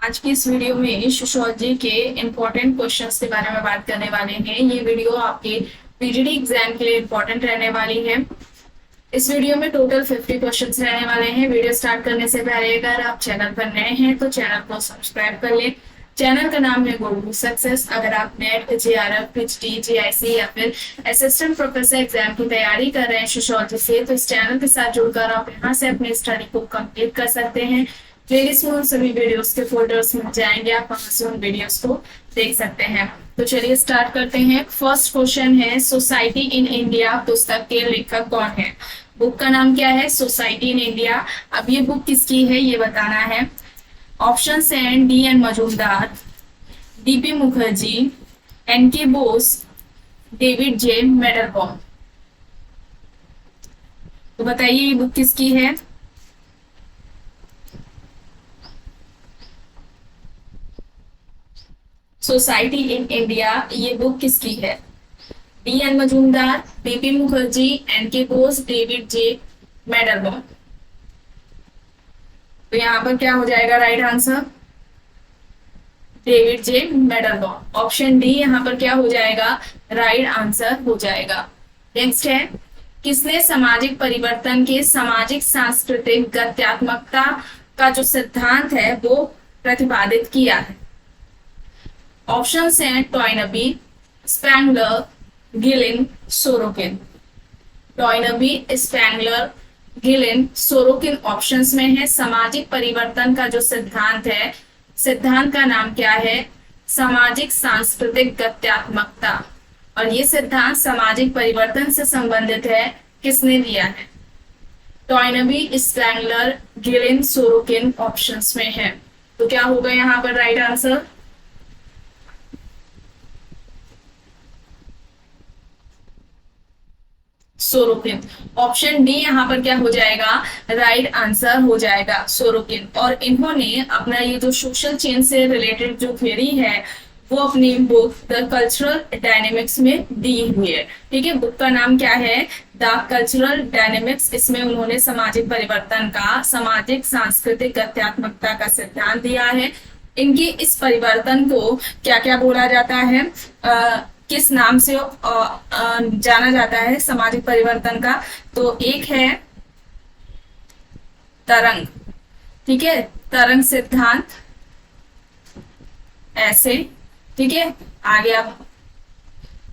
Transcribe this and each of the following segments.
आज की इस वीडियो में सोशियोलॉजी के इम्पोर्टेंट क्वेश्चंस के बारे में बात करने वाले हैं। ये वीडियो आपके पीजीडी एग्जाम के लिए इम्पोर्टेंट रहने वाली है। इस वीडियो में टोटल 50 क्वेश्चंस रहने वाले हैं। वीडियो स्टार्ट करने से पहले अगर आप चैनल पर नए हैं तो चैनल को सब्सक्राइब कर लें। चैनल का नाम है गोल्डू सक्सेस। अगर आप नेट, जेआरएफ, पीएचडी, जीआईसी या फिर असिस्टेंट प्रोफेसर एग्जाम की तैयारी कर रहे हैं सोशियोलॉजी से, तो इस चैनल के साथ जुड़कर आप यहाँ से अपनी स्टडी को कंप्लीट कर सकते हैं। प्लेलिस्ट में उन सभी वीडियोस के फोल्डर्स मिल जाएंगे, आप वहां से उन वीडियोस को देख सकते हैं। तो चलिए स्टार्ट करते हैं। फर्स्ट क्वेश्चन है, सोसाइटी इन इंडिया पुस्तक के लेखक कौन है? बुक का नाम क्या है? Society in India. अब ये बुक किसकी है ये बताना है। ऑप्शन है D N Majumdar, DP Mukherjee, N K Bose, David J मेडलबॉम। तो बताइए ये बुक किसकी है? सोसाइटी इन इंडिया ये बुक किसकी है? D N Majumdar, BP Mukherjee, N K Bose, David J मेडलबॉम। तो यहाँ पर क्या हो जाएगा right answer? David J Mandelbaum. Option D यहाँ पर क्या हो जाएगा? राइट आंसर हो जाएगा। नेक्स्ट है, किसने सामाजिक परिवर्तन के सामाजिक सांस्कृतिक गत्यात्मकता का जो सिद्धांत है वो प्रतिपादित किया है? ऑप्शन हैं Toynbee, Spengler, Gillin, Sorokin. Toynbee, Spengler, Gillin, Sorokin options में है। सामाजिक परिवर्तन का जो सिद्धांत है, सिद्धांत का नाम क्या है? सामाजिक सांस्कृतिक गत्यात्मकता। और ये सिद्धांत सामाजिक परिवर्तन से संबंधित है। किसने दिया है? Toynbee, Spengler, Gillin, Sorokin options में है। तो क्या होगा यहाँ पर right answer? Sorokin. Option D यहाँ पर क्या हो जाएगा? राइट आंसर हो जाएगा, सोरोकिन। और इन्होंने अपना ये जो सोशल चेंज से रिलेटेड जो थ्योरी है वो अपनी बुक द कल्चरल डायनेमिक्स में दी हुई है। ठीक है, बुक का नाम क्या है? The cultural dynamics. इसमें उन्होंने सामाजिक परिवर्तन का सामाजिक सांस्कृतिक गत्यात्मकता का सिद्धांत दिया है। इनके इस परिवर्तन को क्या क्या बोला जाता है, किस नाम से जाना जाता है सामाजिक परिवर्तन का? तो एक है तरंग, ठीक है, तरंग सिद्धांत, ऐसे। ठीक है, आगे आप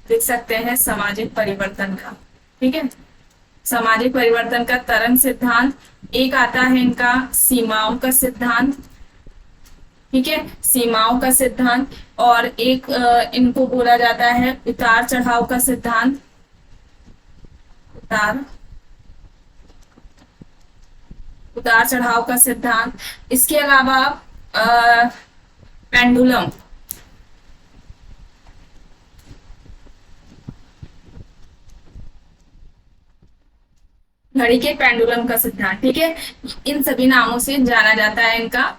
देख सकते हैं सामाजिक परिवर्तन का। ठीक है, सामाजिक परिवर्तन का तरंग सिद्धांत। एक आता है इनका सीमाओं का सिद्धांत। ठीक है, सीमाओं का सिद्धांत। और एक इनको बोला जाता है उतार चढ़ाव का सिद्धांत। उतार चढ़ाव का सिद्धांत। इसके अलावा पेंडुलम, घड़ी के पेंडुलम का सिद्धांत। ठीक है, इन सभी नामों से जाना जाता है इनका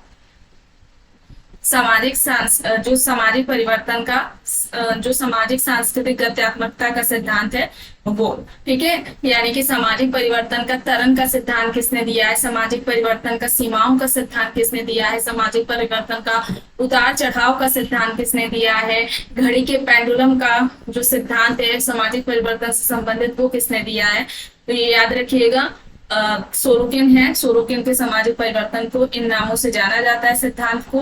जो सामाजिक परिवर्तन का जो सामाजिक सांस्कृतिक गत्यात्मकता का सिद्धांत है वो। ठीक है, यानी कि सामाजिक परिवर्तन का तरंग का सिद्धांत किसने दिया है? सामाजिक परिवर्तन का सीमाओं का सिद्धांत किसने दिया है? सामाजिक परिवर्तन का उतार चढ़ाव का सिद्धांत किसने दिया है? घड़ी के पेंडुलम का जो सिद्धांत है सामाजिक परिवर्तन से संबंधित वो किसने दिया है? तो ये याद रखिएगा, सोरोकिन है। सोरोकिन के सामाजिक परिवर्तन को इन नामों से जाना जाता है सिद्धांत को।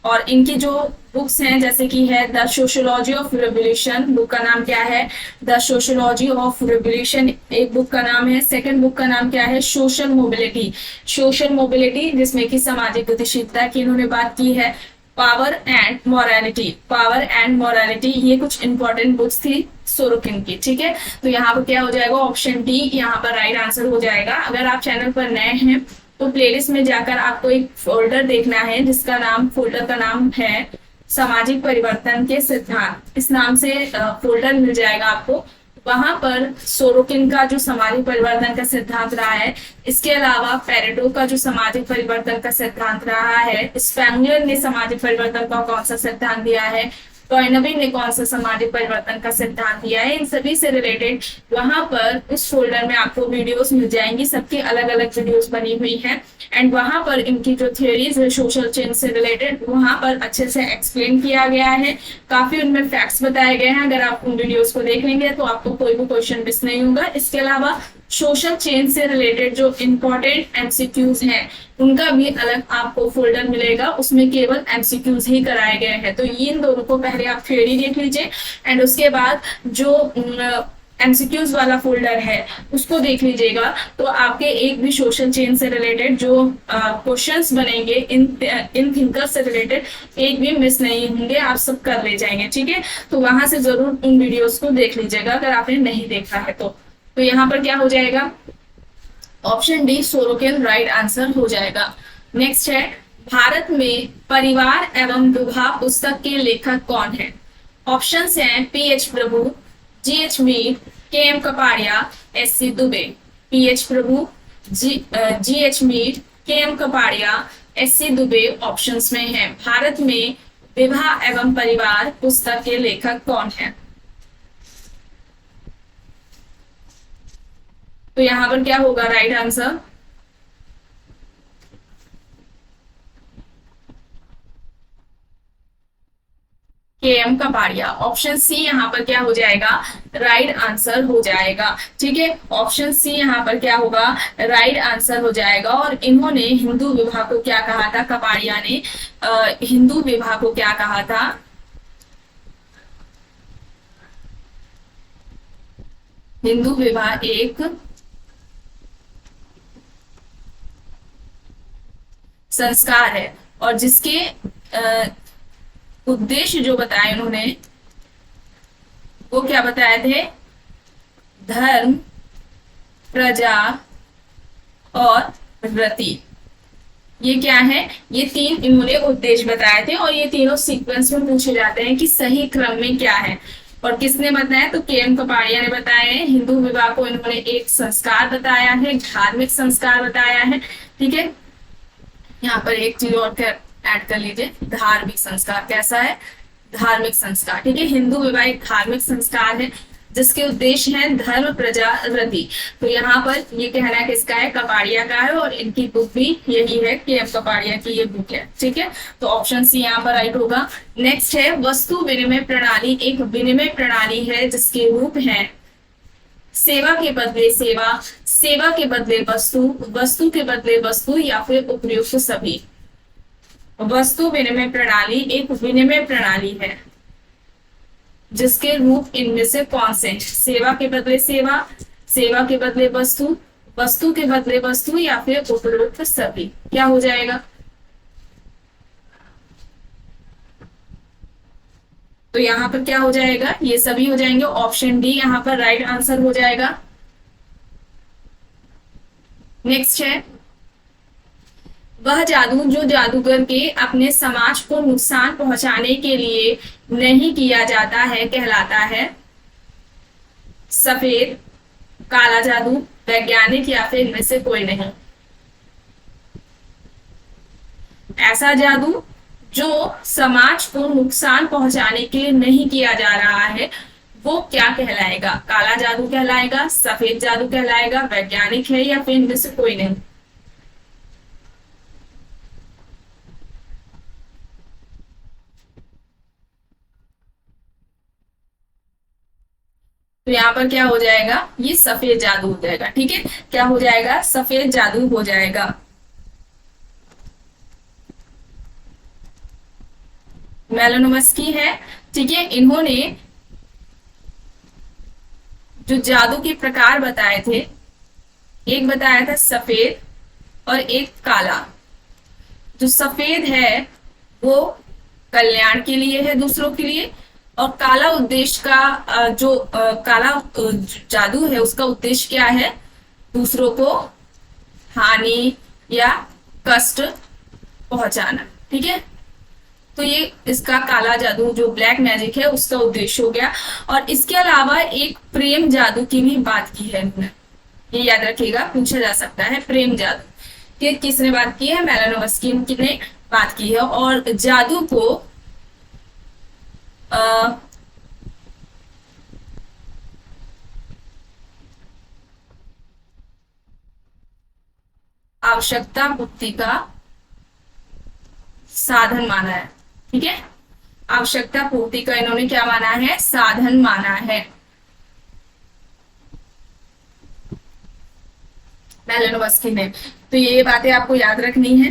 और इनकी जो बुक्स हैं जैसे कि है the sociology of revolution, book का नाम क्या है? द सोशियोलॉजी ऑफ रेवोल्यूशन एक बुक का नाम है। सेकंड बुक का नाम क्या है? Social mobility. सोशल मोबिलिटी जिसमें कि सामाजिक गतिशीलता की इन्होंने बात की है। Power and morality, power and morality, ये कुछ इंपॉर्टेंट बुक्स थी सोरोकिन की। ठीक है, तो यहाँ पर क्या हो जाएगा? ऑप्शन डी यहाँ पर राइट आंसर हो जाएगा। अगर आप चैनल पर नए हैं तो प्लेलिस्ट में जाकर आपको एक फोल्डर देखना है जिसका नाम, फोल्डर का नाम है सामाजिक परिवर्तन के सिद्धांत। इस नाम से फोल्डर मिल जाएगा आपको। वहां पर सोरोकिन का जो सामाजिक परिवर्तन का सिद्धांत रहा है, इसके अलावा पेरेटो का जो सामाजिक परिवर्तन का सिद्धांत रहा है, स्पैंगलर ने सामाजिक परिवर्तन का कौन सा सिद्धांत दिया है, टॉयनबी ने कौन सा सामाजिक परिवर्तन का सिद्धांत दिया है, इन सभी से रिलेटेड वहां पर इस फोल्डर में आपको वीडियोस मिल जाएंगी, सबकी अलग अलग वीडियोस बनी हुई है। एंड वहां पर इनकी जो थियोरीज है सोशल चेंज से रिलेटेड वहां पर अच्छे से एक्सप्लेन किया गया है, काफी उनमें फैक्ट्स बताए गए हैं। अगर आप उन वीडियोस को देख लेंगे तो आपको कोई भी क्वेश्चन मिस नहीं होगा। इसके अलावा सोशल चेंज से रिलेटेड जो इंपॉर्टेंट एमसीक्यूज हैं उनका भी अलग आपको फोल्डर मिलेगा, उसमें केवल एमसीक्यूज ही कराए गए हैं। तो इन दोनों को पहले आप थ्योरी देख लीजिए एंड उसके बाद जो एमसीक्यूज वाला फोल्डर है उसको देख लीजिएगा। तो आपके एक भी सोशल चेंज से रिलेटेड जो क्वेश्चंस बनेंगे इन थिंकर से रिलेटेड एक भी मिस नहीं होंगे, आप सब कर ले जाएंगे। ठीक है, तो वहां से जरूर उन वीडियोस को देख लीजिएगा अगर आपने नहीं देखा है तो यहाँ पर क्या हो जाएगा, option D Sorokin right answer हो जाएगा। नेक्स्ट है, भारत में परिवार एवं विवाह पुस्तक के लेखक कौन है? ऑप्शंस हैं P H Prabhu, G H Mir, K M Kapadia, S C Dube. P H Prabhu, G H Mir, K M Kapadia, S C Dube options में है। भारत में विवाह एवं परिवार पुस्तक के लेखक कौन है? तो यहां पर क्या होगा right answer? KM Kapadia, option C यहाँ पर क्या हो जाएगा, राइट आंसर हो जाएगा। ठीक है, ऑप्शन सी यहाँ पर क्या होगा, राइट आंसर हो जाएगा। और इन्होंने हिंदू विवाह को क्या कहा था, कपाड़िया ने हिंदू विवाह को क्या कहा था, हिंदू विवाह एक संस्कार है और जिसके उद्देश्य जो बताए उन्होंने वो क्या बताए थे, धर्म, प्रजा और रति। ये क्या है, ये तीन इन्होंने उद्देश्य बताए थे और ये तीनों सीक्वेंस में पूछे जाते हैं कि सही क्रम में क्या है। और किसने बताया, तो केएम कपाड़िया ने बताया है। हिंदू विवाह को इन्होंने एक संस्कार बताया है, धार्मिक संस्कार बताया है। ठीक है, यहाँ पर एक चीज और ऐड कर लीजिए, धार्मिक संस्कार कैसा है, धार्मिक संस्कार। ठीक है, हिंदू विवाह एक धार्मिक संस्कार है जिसके उद्देश्य है धर्म, प्रजा, रति। तो यहाँ पर ये कहना है किसका है, कपाड़िया का है और इनकी बुक भी यही है, केएम कपाड़िया की ये बुक है। ठीक है, तो ऑप्शन सी यहाँ पर राइट होगा। नेक्स्ट है, वस्तु विनिमय प्रणाली एक विनिमय प्रणाली है जिसके रूप है सेवा के बदले सेवा, सेवा के बदले वस्तु, वस्तु के बदले वस्तु या फिर उपयुक्त सभी। वस्तु विनिमय प्रणाली एक विनिमय प्रणाली है जिसके रूप इनमें से कौन से, सेवा के बदले सेवा, सेवा के बदले वस्तु, वस्तु के बदले वस्तु या फिर उपयुक्त सभी। क्या हो जाएगा, तो यहाँ पर क्या हो जाएगा, ये सभी हो जाएंगे। ऑप्शन डी यहाँ पर राइट आंसर हो जाएगा। नेक्स्ट है, वह जादू जो जादूगर के अपने समाज को नुकसान पहुंचाने के लिए नहीं किया जाता है कहलाता है सफेद, काला जादू, वैज्ञानिक या फिर इनमें से कोई नहीं। ऐसा जादू जो समाज को नुकसान पहुंचाने के लिए नहीं किया जा रहा है वो क्या कहलाएगा, काला जादू कहलाएगा, सफेद जादू कहलाएगा, वैज्ञानिक है या फिर इनमें से कोई नहीं। तो यहाँ पर क्या हो जाएगा, ये सफेद जादू हो जाएगा। ठीक है, क्या हो जाएगा, सफेद जादू हो जाएगा। मेलानोव्स्की है। ठीक है, इन्होंने जो जादू के प्रकार बताए थे, एक बताया था सफेद और एक काला। जो सफेद है वो कल्याण के लिए है, दूसरों के लिए, और काला उद्देश्य का जो काला जादू है उसका उद्देश्य क्या है, दूसरों को हानि या कष्ट पहुंचाना। ठीक है, तो ये इसका काला जादू जो ब्लैक मैजिक है उसका उद्देश्य हो गया। और इसके अलावा एक प्रेम जादू की भी बात की है इन्होंने, ये याद रखिएगा, पूछा जा सकता है प्रेम जादू कि किसने बात की है, मेलानोव्स्की ने बात की है। और जादू को अ, आवश्यकता पूर्ति का साधन माना है। ठीक है, आवश्यकता पूर्ति का इन्होंने क्या माना है, साधन माना है। मेलेनोवस्की ने। तो ये बातें आपको याद रखनी है।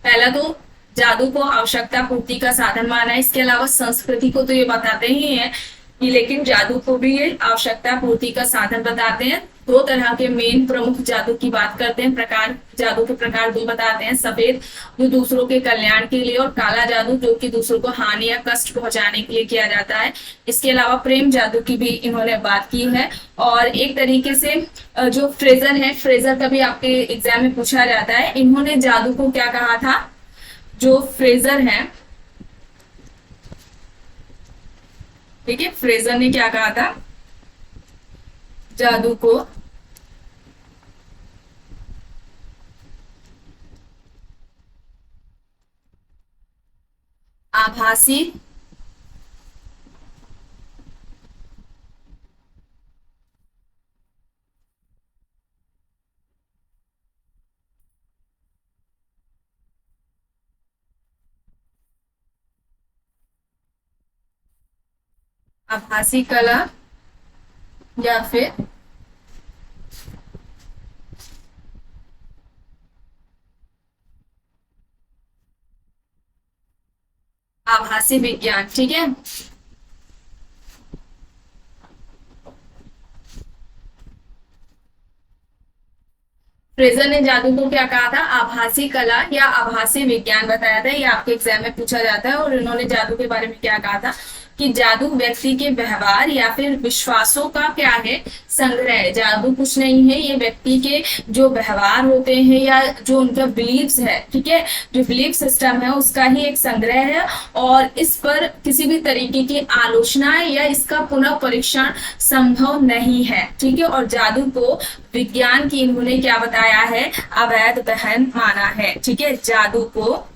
पहला तो जादू को आवश्यकता पूर्ति का साधन माना है, इसके अलावा संस्कृति को तो ये बताते ही हैं कि, लेकिन जादू को भी ये आवश्यकता पूर्ति का साधन बताते हैं। दो तरह के मेन प्रमुख जादू की बात करते हैं, प्रकार, जादू के प्रकार दो बताते हैं, सफेद जो दूसरों के कल्याण के लिए, और काला जादू जो कि दूसरों को हानि या कष्ट पहुंचाने के लिए किया जाता है। इसके अलावा प्रेम जादू की भी इन्होंने बात की है। और एक तरीके से जो फ्रेजर है, फ्रेजर का भी आपके एग्जाम में पूछा जाता है, इन्होंने जादू को क्या कहा था, जो फ्रेजर है, ठीक है, फ्रेजर ने क्या कहा था, जादू को आभासी आभासी कला या फिर आभासी विज्ञान। ठीक है, फ्रेजर ने जादू को क्या कहा था, आभासी कला या आभासी विज्ञान बताया था। ये आपके एग्जाम में पूछा जाता है। और इन्होंने जादू के बारे में क्या कहा था कि जादू व्यक्ति के व्यवहार या फिर विश्वासों का क्या है, संग्रह है। जादू कुछ नहीं है, ये व्यक्ति के जो व्यवहार होते हैं या जो उनका बिलीव्स है, ठीक है, जो बिलीफ सिस्टम है उसका ही एक संग्रह है। और इस पर किसी भी तरीके की आलोचना या इसका पुनः परीक्षण संभव नहीं है। ठीक है, और जादू को विज्ञान की इन्होंने क्या बताया है, अवैध गहन माना है। ठीक है, जादू को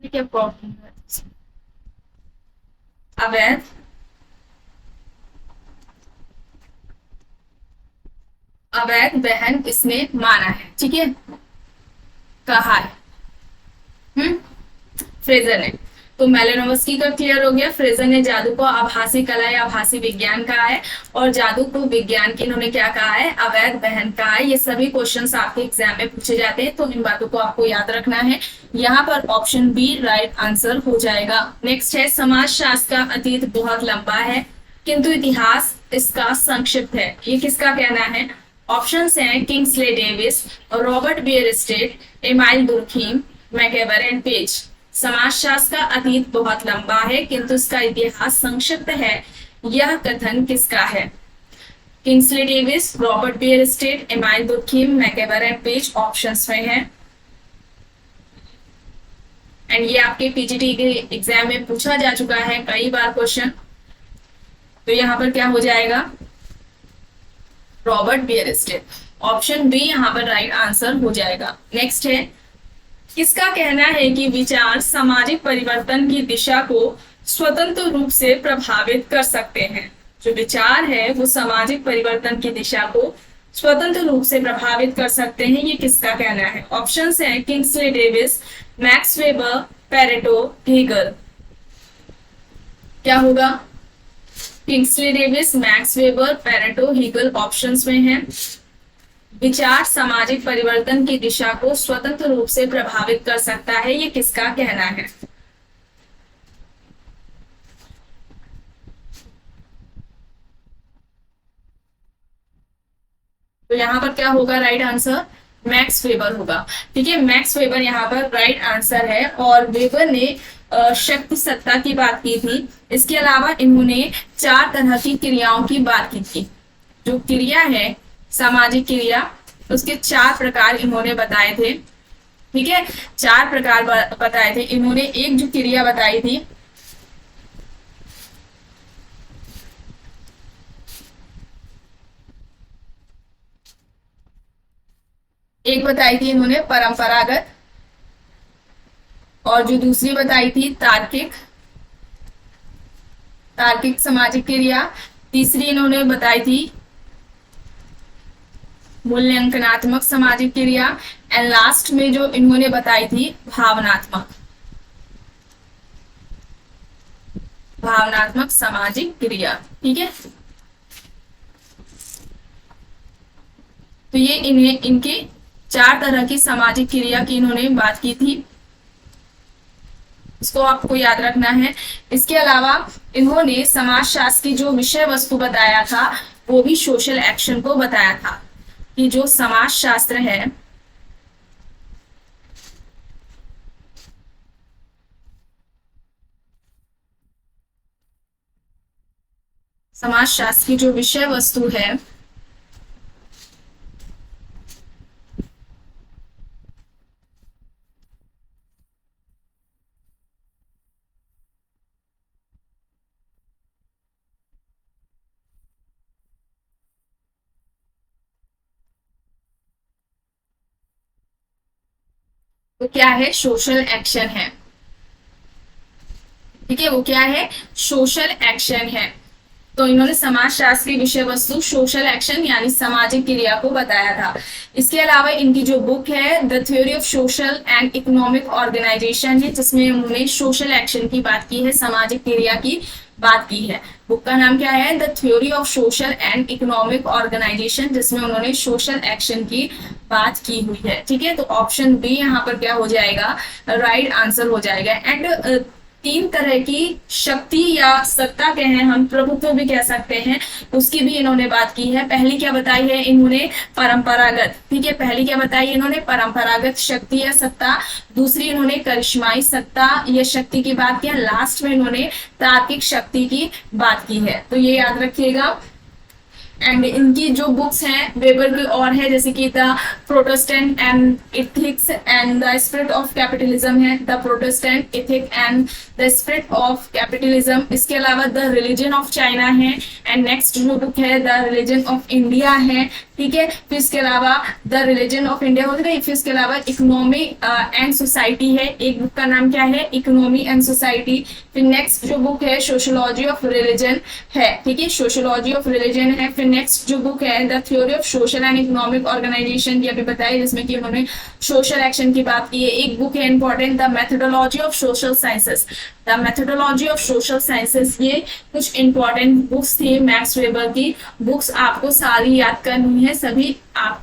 क्या प्रॉब्लम है, अवैध अवैध बहन इसने माना है। ठीक है, कहा है फ्रेजर ने। तो मेलेनोवस्की का क्लियर हो गया, फ्रेजर ने जादू को आभासी कला या आभासी विज्ञान कहा है, और जादू को विज्ञान की इन्होंने क्या कहा है, अवैध बहन कहा है। ये सभी क्वेश्चंस आपके एग्जाम में पूछे जाते हैं, तो इन बातों को आपको याद रखना है। यहाँ पर ऑप्शन बी राइट आंसर हो जाएगा। नेक्स्ट है, समाज शास्त्र का अतीत बहुत लंबा है किंतु इतिहास इसका संक्षिप्त है। ये किसका कहना है? ऑप्शंस हैं Kingsley Davis, Robert Bierstedt, Emile Durkheim, MacIver and Page. समाजशास्त्र का अतीत बहुत लंबा है किंतु इसका इतिहास संक्षिप्त है, यह कथन किसका है? Kingsley Davis, Robert Bierstedt, Emile Durkheim, MacIver and Page options में है। एंड ये आपके पीजीटी के एग्जाम में पूछा जा चुका है कई बार क्वेश्चन। तो यहाँ पर क्या हो जाएगा? रॉबर्ट बियरस्टेट। ऑप्शन बी यहाँ पर राइट आंसर हो जाएगा। नेक्स्ट है, किसका कहना है कि विचार सामाजिक परिवर्तन की दिशा को स्वतंत्र रूप से प्रभावित कर सकते हैं? जो विचार है वो सामाजिक परिवर्तन की दिशा को स्वतंत्र रूप से प्रभावित कर सकते हैं, ये किसका कहना है? ऑप्शंस हैं Kingsley Davis, Max Weber, Pareto, Hegel. क्या होगा? Kingsley Davis, Max Weber, Pareto, Hegel options में है। विचार सामाजिक परिवर्तन की दिशा को स्वतंत्र रूप से प्रभावित कर सकता है, ये किसका कहना है? तो यहाँ पर क्या होगा राइट आंसर? मैक्स वेबर होगा। ठीक है, मैक्स वेबर यहाँ पर राइट आंसर है। और वेबर ने शक्ति सत्ता की बात की थी। इसके अलावा इन्होंने 4 तरह की क्रियाओं की बात की थी। जो क्रिया है सामाजिक क्रिया, उसके 4 प्रकार इन्होंने बताए थे। ठीक है, 4 प्रकार बताए थे इन्होंने। एक जो क्रिया बताई थी, एक बताई थी इन्होंने परंपरागत, और जो दूसरी बताई थी तार्किक, तार्किक सामाजिक क्रिया। तीसरी इन्होंने बताई थी मूल्यांकनात्मक सामाजिक क्रिया। एंड लास्ट में जो इन्होंने बताई थी भावनात्मक, भावनात्मक सामाजिक क्रिया। ठीक है, तो ये इन्हें इनके 4 तरह की सामाजिक क्रिया की इन्होंने बात की थी, इसको आपको याद रखना है। इसके अलावा इन्होंने समाजशास्त्र की जो विषय वस्तु बताया था वो भी सोशल एक्शन को बताया था, कि जो समाजशास्त्र है, समाजशास्त्र की जो विषय वस्तु है वो क्या है, सोशल एक्शन है। ठीक है, वो क्या है, सोशल एक्शन है। तो इन्होंने समाजशास्त्र की विषय वस्तु सोशल एक्शन यानी सामाजिक क्रिया को बताया था। इसके अलावा इनकी जो बुक है the theory of social and economic organisation है, जिसमें उन्होंने सोशल एक्शन की बात की है, सामाजिक क्रिया की बात की है। बुक का नाम क्या है, the theory of social and economic organisation, जिसमें उन्होंने सोशल एक्शन की बात की हुई है। ठीक है, तो ऑप्शन बी यहाँ पर क्या हो जाएगा, राइट आंसर हो जाएगा। एंड 3 तरह की शक्ति या सत्ता कहें हम, प्रभुत्व भी कह सकते हैं, उसकी भी इन्होंने बात की है। पहली क्या बताई है इन्होंने, परंपरागत। ठीक है, पहली क्या बताई इन्होंने, परंपरागत शक्ति या सत्ता। दूसरी इन्होंने करिश्माई सत्ता या शक्ति की बात की है। लास्ट में इन्होंने तार्किक शक्ति की बात की है। तो ये याद रखिएगा। एंड इनकी जो बुक्स हैं वेबर की और है, जैसे कि the Protestant and ethics and the spirit of capitalism है, the Protestant ethic and the spirit of capitalism. इसके अलावा द रिलीजन ऑफ चाइना है। एंड नेक्स्ट जो बुक है द रिलीजन ऑफ इंडिया है। ठीक है, फिर इसके अलावा द रिलीजन ऑफ इंडिया हो गई। फिर इसके अलावा इकोनॉमी एंड सोसाइटी है, एक बुक का नाम क्या है, इकोनॉमी एंड सोसाइटी। फिर नेक्स्ट जो बुक है सोशियोलॉजी ऑफ रिलीजन है। ठीक है, सोशियोलॉजी ऑफ रिलीजन है। फिर नेक्स्ट जो बुक है the theory of social and economic organisation, ये अभी बताई, जिसमें कि उन्होंने सोशल एक्शन की बात की है। एक बुक है important, the methodology of social sciences, the methodology of social sciences. ये कुछ इंपॉर्टेंट बुक्स थी मैक्स वेबर की। बुक्स आपको सारी याद करनी है, सभी आपको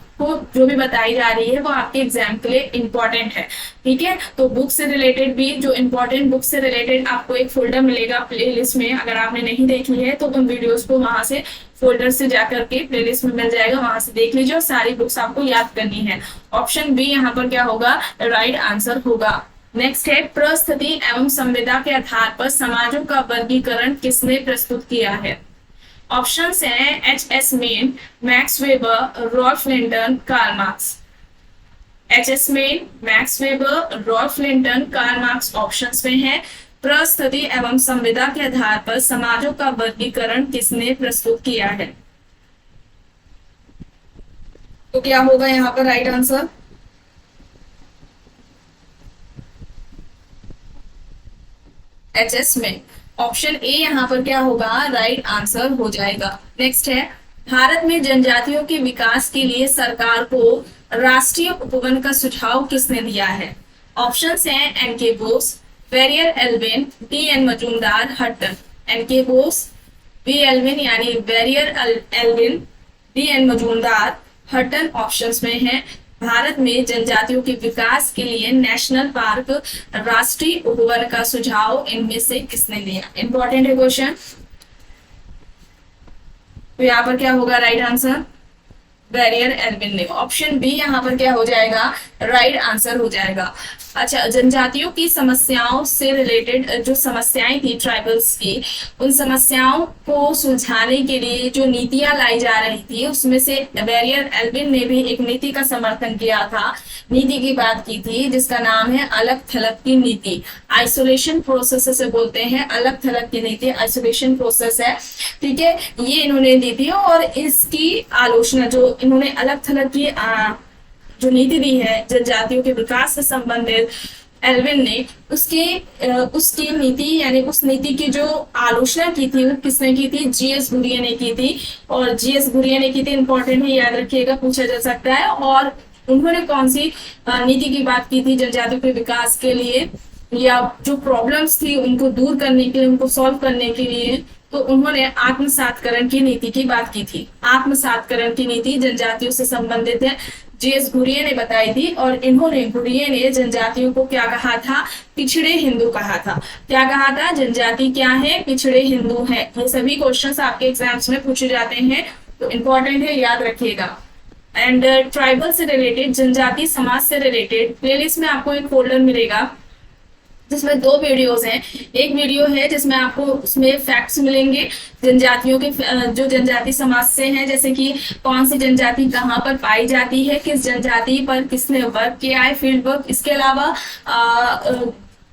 जो भी बताई जा रही है वो आपके एग्जाम के लिए इंपॉर्टेंट है। ठीक है, तो बुक से रिलेटेड भी, जो इंपॉर्टेंट बुक से रिलेटेड आपको एक फोल्डर मिलेगा प्लेलिस्ट में, अगर आपने नहीं देखी है तो उन वीडियोस को वहां से फोल्डर से जाकर के प्लेलिस्ट में मिल जाएगा, वहां से देख लीजिए और सारी बुक्स आपको याद करनी है। ऑप्शन बी यहाँ पर क्या होगा, राइट आंसर होगा। नेक्स्ट है परिस्थिति एवं संविदा के आधार पर समाजों का वर्गीकरण किसने प्रस्तुत किया है। ऑप्शंस हैं H S. Maine, Max Weber, Ralph Linton, Karl Marx. H S. Maine, Max Weber, Ralph Linton, Karl Marx options में है। परिस्थिति एवं संविदा के आधार पर समाजों का वर्गीकरण किसने प्रस्तुत किया है, तो क्या होगा यहाँ पर right answer, HS. Main. Option A यहाँ पर क्या होगा, राइट आंसर हो जाएगा। नेक्स्ट है भारत में जनजातियों के विकास के लिए सरकार को राष्ट्रीय उपवन का सुझाव किसने दिया है। ऑप्शंस हैं N K. Bose, Verrier Elwin, D N. Majumdar, Hutton. N K. Bose, V Elwin यानी Verrier Elwin, D N. Majumdar, Hutton options में है। भारत में जनजातियों के विकास के लिए नेशनल पार्क राष्ट्रीय उपवन का सुझाव इनमें से किसने दिया। इंपॉर्टेंट है क्वेश्चन। तो यहाँ पर क्या होगा राइट आंसर, बैरियर एल्विन ने। ऑप्शन बी यहाँ पर क्या हो जाएगा, राइट आंसर हो जाएगा। अच्छा, जनजातियों की समस्याओं से रिलेटेड जो समस्याएं थी ट्राइबल्स की, उन समस्याओं को सुलझाने के लिए जो नीतियां लाई जा रही थी उसमें से बैरियर एल्विन ने भी एक नीति का समर्थन किया था, नीति की बात की थी जिसका नाम है अलग थलग की नीति। आइसोलेशन प्रोसेस से बोलते हैं, अलग थलग की नीति आइसोलेशन प्रोसेस है, ठीक है, ये इन्होंने दी थी। और इसकी आलोचना जो इन्होंने अलग थलग की जो नीति दी है जनजातियों के विकास से संबंधित एल्विन ने, उसकी नीति यानी उस नीति की जो आलोचना की थी वो किसने की थी, जीएस घुरिये ने की थी। और जीएस घुरिये ने की थी, इंपॉर्टेंट है, याद रखिएगा, पूछा जा सकता है। और उन्होंने कौन सी नीति की बात की थी जनजातियों के विकास के लिए, या जो प्रॉब्लम्स थी उनको दूर करने के लिए, उनको सॉल्व करने के लिए, तो उन्होंने आत्मसातकरण की नीति की बात की थी। आत्मसातकरण की नीति जनजातियों से संबंधित है, जीएस घुरिये ने बताई थी। और घुरिये ने जनजातियों को क्या कहा था, पिछड़े हिंदू कहा था। क्या कहा था, जनजाति क्या है, पिछड़े हिंदू है। ये सभी क्वेश्चंस आपके एग्जाम्स में पूछे जाते हैं, तो इंपॉर्टेंट है, याद रखिएगा। एंड ट्राइबल से रिलेटेड, जनजाति समाज से रिलेटेड प्लेलिस्ट में आपको एक फोल्डर मिलेगा जिसमें 2 वीडियोस हैं। एक वीडियो है जिसमें आपको उसमें फैक्ट्स मिलेंगे जनजातियों के, जो जनजाति समाज से हैं, जैसे कि कौन सी जनजाति कहाँ पर पाई जाती है, किस जनजाति पर किसने वर्क किया है, फील्ड वर्क। इसके अलावा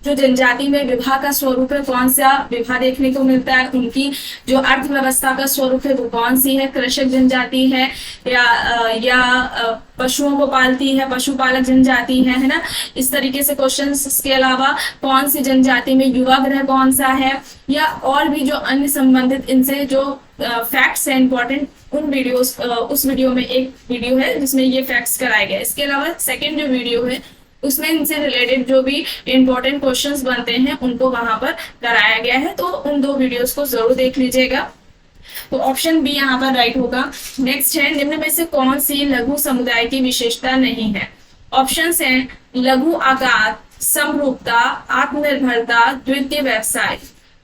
जो जनजाति में विवाह का स्वरूप है, कौन सा विवाह देखने को मिलता है, उनकी जो अर्थव्यवस्था का स्वरूप है वो कौन सी है, कृषक जनजाति है या पशुओं को पालती है, पशुपालक जनजाति है ना, इस तरीके से क्वेश्चंस। इसके अलावा कौन सी जनजाति में युवा ग्रह कौन सा है, या और भी जो अन्य संबंधित इनसे जो फैक्ट्स है इंपॉर्टेंट, उन वीडियोस, उस वीडियो में एक वीडियो है जिसमें ये फैक्ट्स कराए गए। इसके अलावा सेकेंड जो वीडियो है उसमें इनसे रिलेटेड जो भी इंपॉर्टेंट क्वेश्चंस बनते हैं उनको वहां पर कराया गया है, तो उन 2 वीडियोस को जरूर देख लीजिएगा। तो ऑप्शन बी यहाँ पर राइट होगा। नेक्स्ट है, निम्न में से कौन सी लघु समुदाय की विशेषता नहीं है। ऑप्शंस हैं लघु आकार, समरूपता, आत्मनिर्भरता, द्वितीय व्यवसाय।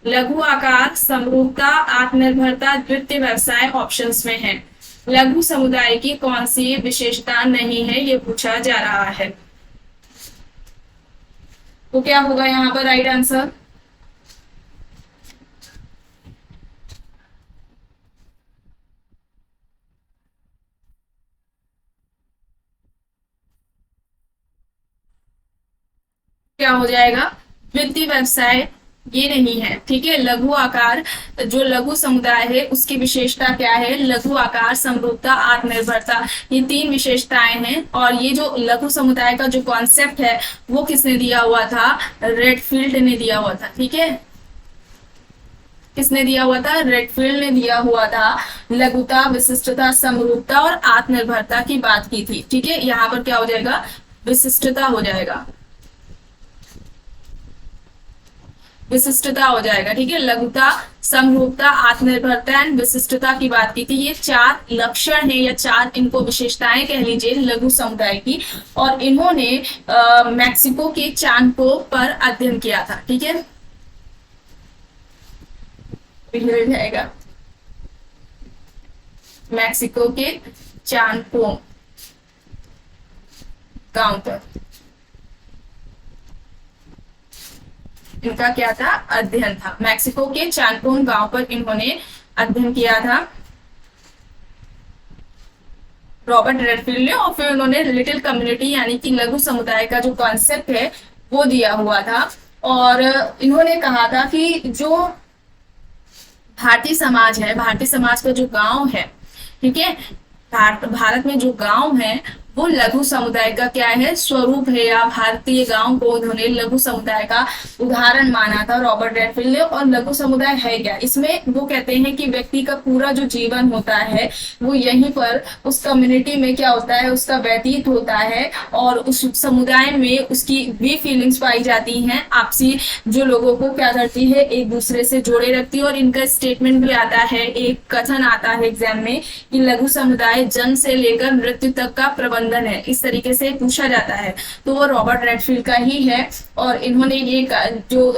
लघु आकार, समरूपता, आत्मनिर्भरता, द्वितीय व्यवसाय ऑप्शंस में है। लघु समुदाय की कौन सी विशेषता नहीं है, ये पूछा जा रहा है। तो क्या होगा यहाँ पर राइट आंसर, क्या हो जाएगा, द्वितीय व्यवसाय ये नहीं है, ठीक है। लघु आकार, जो लघु समुदाय है उसकी विशेषता क्या है, लघु आकार, समरूपता, आत्मनिर्भरता, ये 3 विशेषताएं हैं। और ये जो लघु समुदाय का जो कॉन्सेप्ट है वो किसने दिया हुआ था, रेडफील्ड ने दिया हुआ था, ठीक है। किसने दिया हुआ था, रेडफील्ड ने दिया हुआ था। लघुता, विशिष्टता, समरूपता और आत्मनिर्भरता की बात की थी, ठीक है। यहाँ पर क्या हो जाएगा, विशिष्टता हो जाएगा, विशिष्टता हो जाएगा, ठीक है। लघुता, समरूपता, आत्मनिर्भरता एंड विशिष्टता की बात की थी। ये 4 लक्षण है या 4 इनको विशेषताएं कह लीजिए लघु समुदाय की। और इन्होंने मैक्सिको के चांगपो पर अध्ययन किया था, ठीक है। जाएगा मैक्सिको के चांगपो गांव पर इनका क्या था, अध्ययन था। मैक्सिको के चांगपोन गांव पर इन्होंने अध्ययन किया था रॉबर्ट रेडफील्ड ने। और फिर उन्होंने लिटिल कम्युनिटी यानी कि लघु समुदाय का जो कॉन्सेप्ट है वो दिया हुआ था। और इन्होंने कहा था कि जो भारतीय समाज है, भारतीय समाज का जो गांव है, ठीक है, भारत में जो गांव है वो लघु समुदाय का क्या है, स्वरूप है, या भारतीय गांव को उन्होंने लघु समुदाय का उदाहरण माना था रॉबर्ट रेडफील्ड ने। और लघु समुदाय है क्या, इसमें वो कहते हैं कि व्यक्ति का पूरा जो जीवन होता है वो यहीं पर उस कम्युनिटी में क्या होता है, उसका व्यतीत होता है। और उस समुदाय में उसकी वे फीलिंग्स पाई जाती हैं, आपसी जो लोगों को क्या करती है, एक दूसरे से जोड़े रखती है। और इनका स्टेटमेंट भी आता है, एक कथन आता है एग्जाम में कि लघु समुदाय जन्म से लेकर मृत्यु तक का प्रबंधन है, इस तरीके से पूछा जाता है। तो वो रॉबर्ट रेडफील्ड का ही है। और इन्होंने ये जो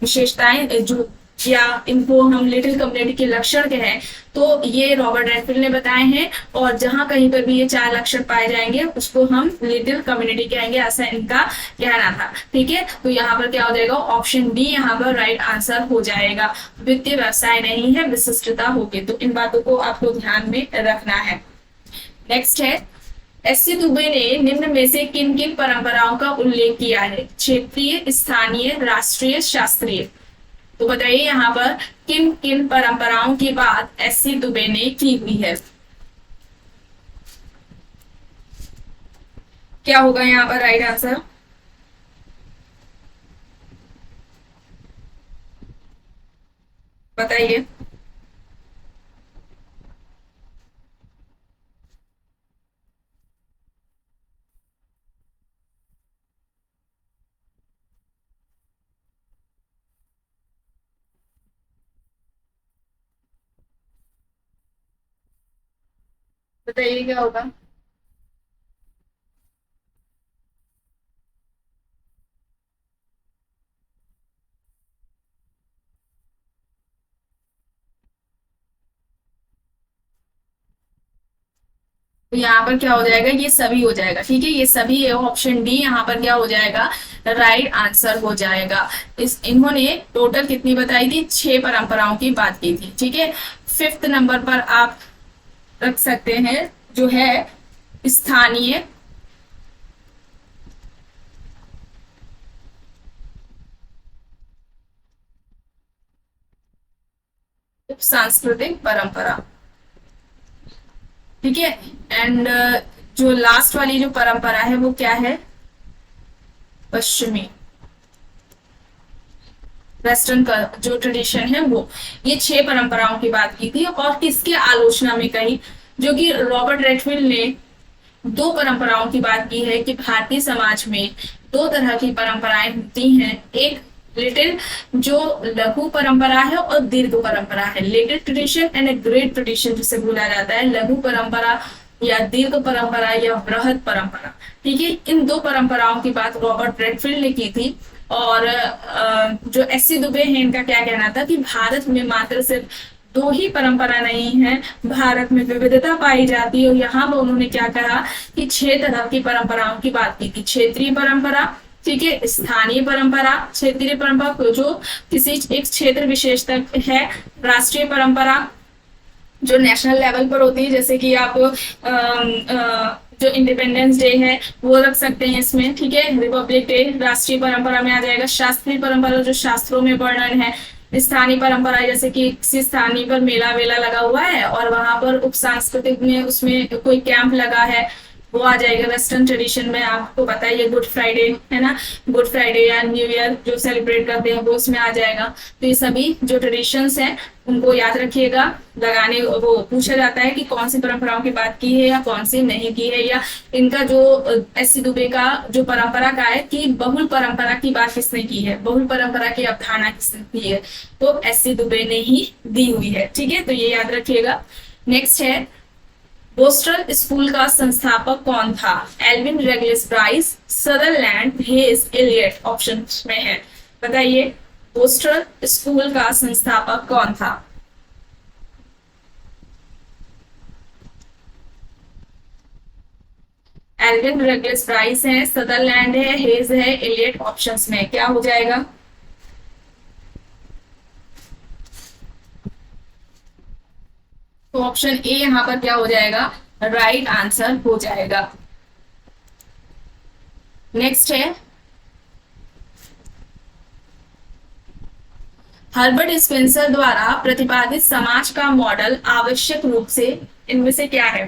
विशेषताएं, जो या इनको हम लिटिल कम्युनिटी के लक्षण कहें तो ये रॉबर्ट रेडफिeld ने बताए हैं। और जहां कहीं पर भी ये 4 लक्षण पाए जाएंगे उसको हम लिटिल कम्युनिटी कहेंगे, ऐसा इनका कहना था। ठीक है, तो यहाँ पर क्या हो जाएगा, ऑप्शन डी यहाँ पर राइट आंसर हो जाएगा। वित्तीय व्यवसाय नहीं है, विशिष्टता होगी। तो इन बातों को आपको ध्यान में रखना है। नेक्स्ट है, एस.सी. दुबे ने निम्न में से किन किन परंपराओं का उल्लेख किया है? क्षेत्रीय, स्थानीय, राष्ट्रीय, शास्त्रीय। तो बताइए यहाँ पर किन किन परंपराओं की बात एस.सी. दुबे ने की हुई है? क्या होगा यहाँ पर राइट आंसर? बताइए। बताइए क्या होगा? तो यहाँ पर क्या हो जाएगा, ये सभी हो जाएगा। ठीक है, ये सभी ऑप्शन डी यहाँ पर क्या हो जाएगा, राइट आंसर हो जाएगा। इस इन्होंने टोटल कितनी बताई थी, 6 परंपराओं की बात की थी। ठीक है, 5th नंबर पर आप रख सकते हैं जो है स्थानीय, उप सांस्कृतिक परंपरा। ठीक है, एंड जो लास्ट वाली जो परंपरा है वो क्या है, पश्चिमी, वेस्टर्न का जो ट्रेडिशन है वो। ये 6 परंपराओं की बात की थी और किसके आलोचना में कही, जो कि रॉबर्ट रेडफिल्ड ने 2 परंपराओं की बात की है कि भारतीय समाज में 2 तरह की परंपराएं होती हैं। एक लिटिल जो लघु परंपरा है और दीर्घ परंपरा है। Little tradition and a great tradition जिसे बोला जाता है, लघु परंपरा या दीर्घ परंपरा या बृहद परंपरा। ठीक है, इन 2 परंपराओं की बात रॉबर्ट रेडफिल्ड ने की थी। और जो एस.सी. दुबे हैं इनका क्या कहना था कि भारत में मात्र सिर्फ 2 ही परंपरा नहीं है, भारत में विविधता पाई जाती है। और यहाँ पर उन्होंने क्या कहा कि 6 तरह की परंपराओं की बात की थी। क्षेत्रीय परंपरा, ठीक है, स्थानीय परंपरा, क्षेत्रीय परंपरा जो किसी एक क्षेत्र विशेष तक है, राष्ट्रीय परंपरा जो नेशनल लेवल पर होती है, जैसे कि आप जो इंडिपेंडेंस डे है वो रख सकते हैं इसमें। ठीक है, रिपब्लिक डे राष्ट्रीय परंपरा में आ जाएगा। शास्त्रीय परंपरा जो शास्त्रों में वर्णन है। स्थानीय परंपरा जैसे कि किसी स्थानीय पर मेला वेला लगा हुआ है और वहां पर उप सांस्कृतिक में उसमें कोई कैंप लगा है, वो आ जाएगा। वेस्टर्न ट्रेडिशन में आपको पता है ये गुड फ्राइडे है ना, गुड फ्राइडे या न्यू ईयर जो सेलिब्रेट करते हैं वो उसमें आ जाएगा। तो ये सभी जो ट्रेडिशंस हैं उनको याद रखिएगा। लगाने वो पूछा जाता है कि कौन सी परंपराओं की बात की है या कौन सी नहीं की है, या इनका जो एस.सी. दुबे का जो परंपरा का है कि बहुल परंपरा की बात किसने की है, बहुल परंपरा की अवधारणा किसने की है, तो एस.सी. दुबे ने ही दी हुई है। ठीक है, तो ये याद रखिएगा। नेक्स्ट है, बोस्टन स्कूल का संस्थापक कौन था? Alvin Regalis Bryce, Sutherland, Hayes, Elliot option में है। बताइए बोस्टन स्कूल का संस्थापक कौन था? एल्विन रेगलिस ब्राइस है, सदरलैंड है, हेज है, एलियट ऑप्शंस में क्या हो जाएगा? तो ऑप्शन ए यहाँ पर क्या हो जाएगा, राइट आंसर हो जाएगा। नेक्स्ट है, हर्बर्ट स्पेंसर द्वारा प्रतिपादित समाज का मॉडल आवश्यक रूप से इनमें से क्या है?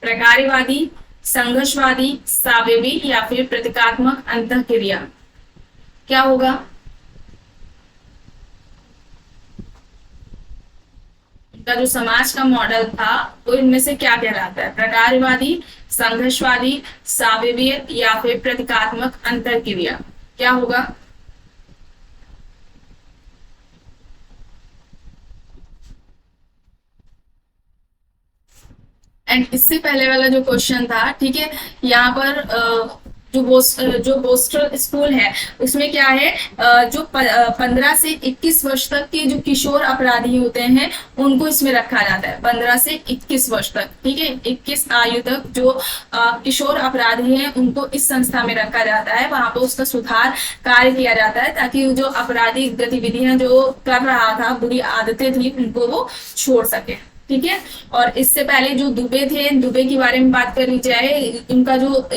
प्रकार्यवादी, संघर्षवादी, सावेवी या फिर प्रतीकात्मक अंतःक्रिया। क्या होगा? का जो समाज का मॉडल था वो इनमें से क्या कहलाता है? प्रकार्यवादी, संघर्षवादी, सावेवीय या फिर प्रतीकात्मक अंतःक्रिया। क्या होगा? एंड इससे पहले वाला जो क्वेश्चन था, ठीक है, यहाँ पर जो बोस्टल स्कूल है उसमें क्या है, जो 15 से 21 वर्ष तक के जो किशोर अपराधी होते हैं उनको इसमें रखा जाता है। 15 से 21 वर्ष तक, ठीक है, 21 आयु तक जो किशोर अपराधी हैं उनको इस संस्था में रखा जाता है। वहां पर उसका सुधार कार्य किया जाता है ताकि जो आपराधिक गतिविधियां जो कर रहा था, बुरी आदतें थी, उनको वो छोड़ सके। ठीक है। और इससे पहले जो दुबे थे, दुबे के बारे में बात करी जाए, उनका जो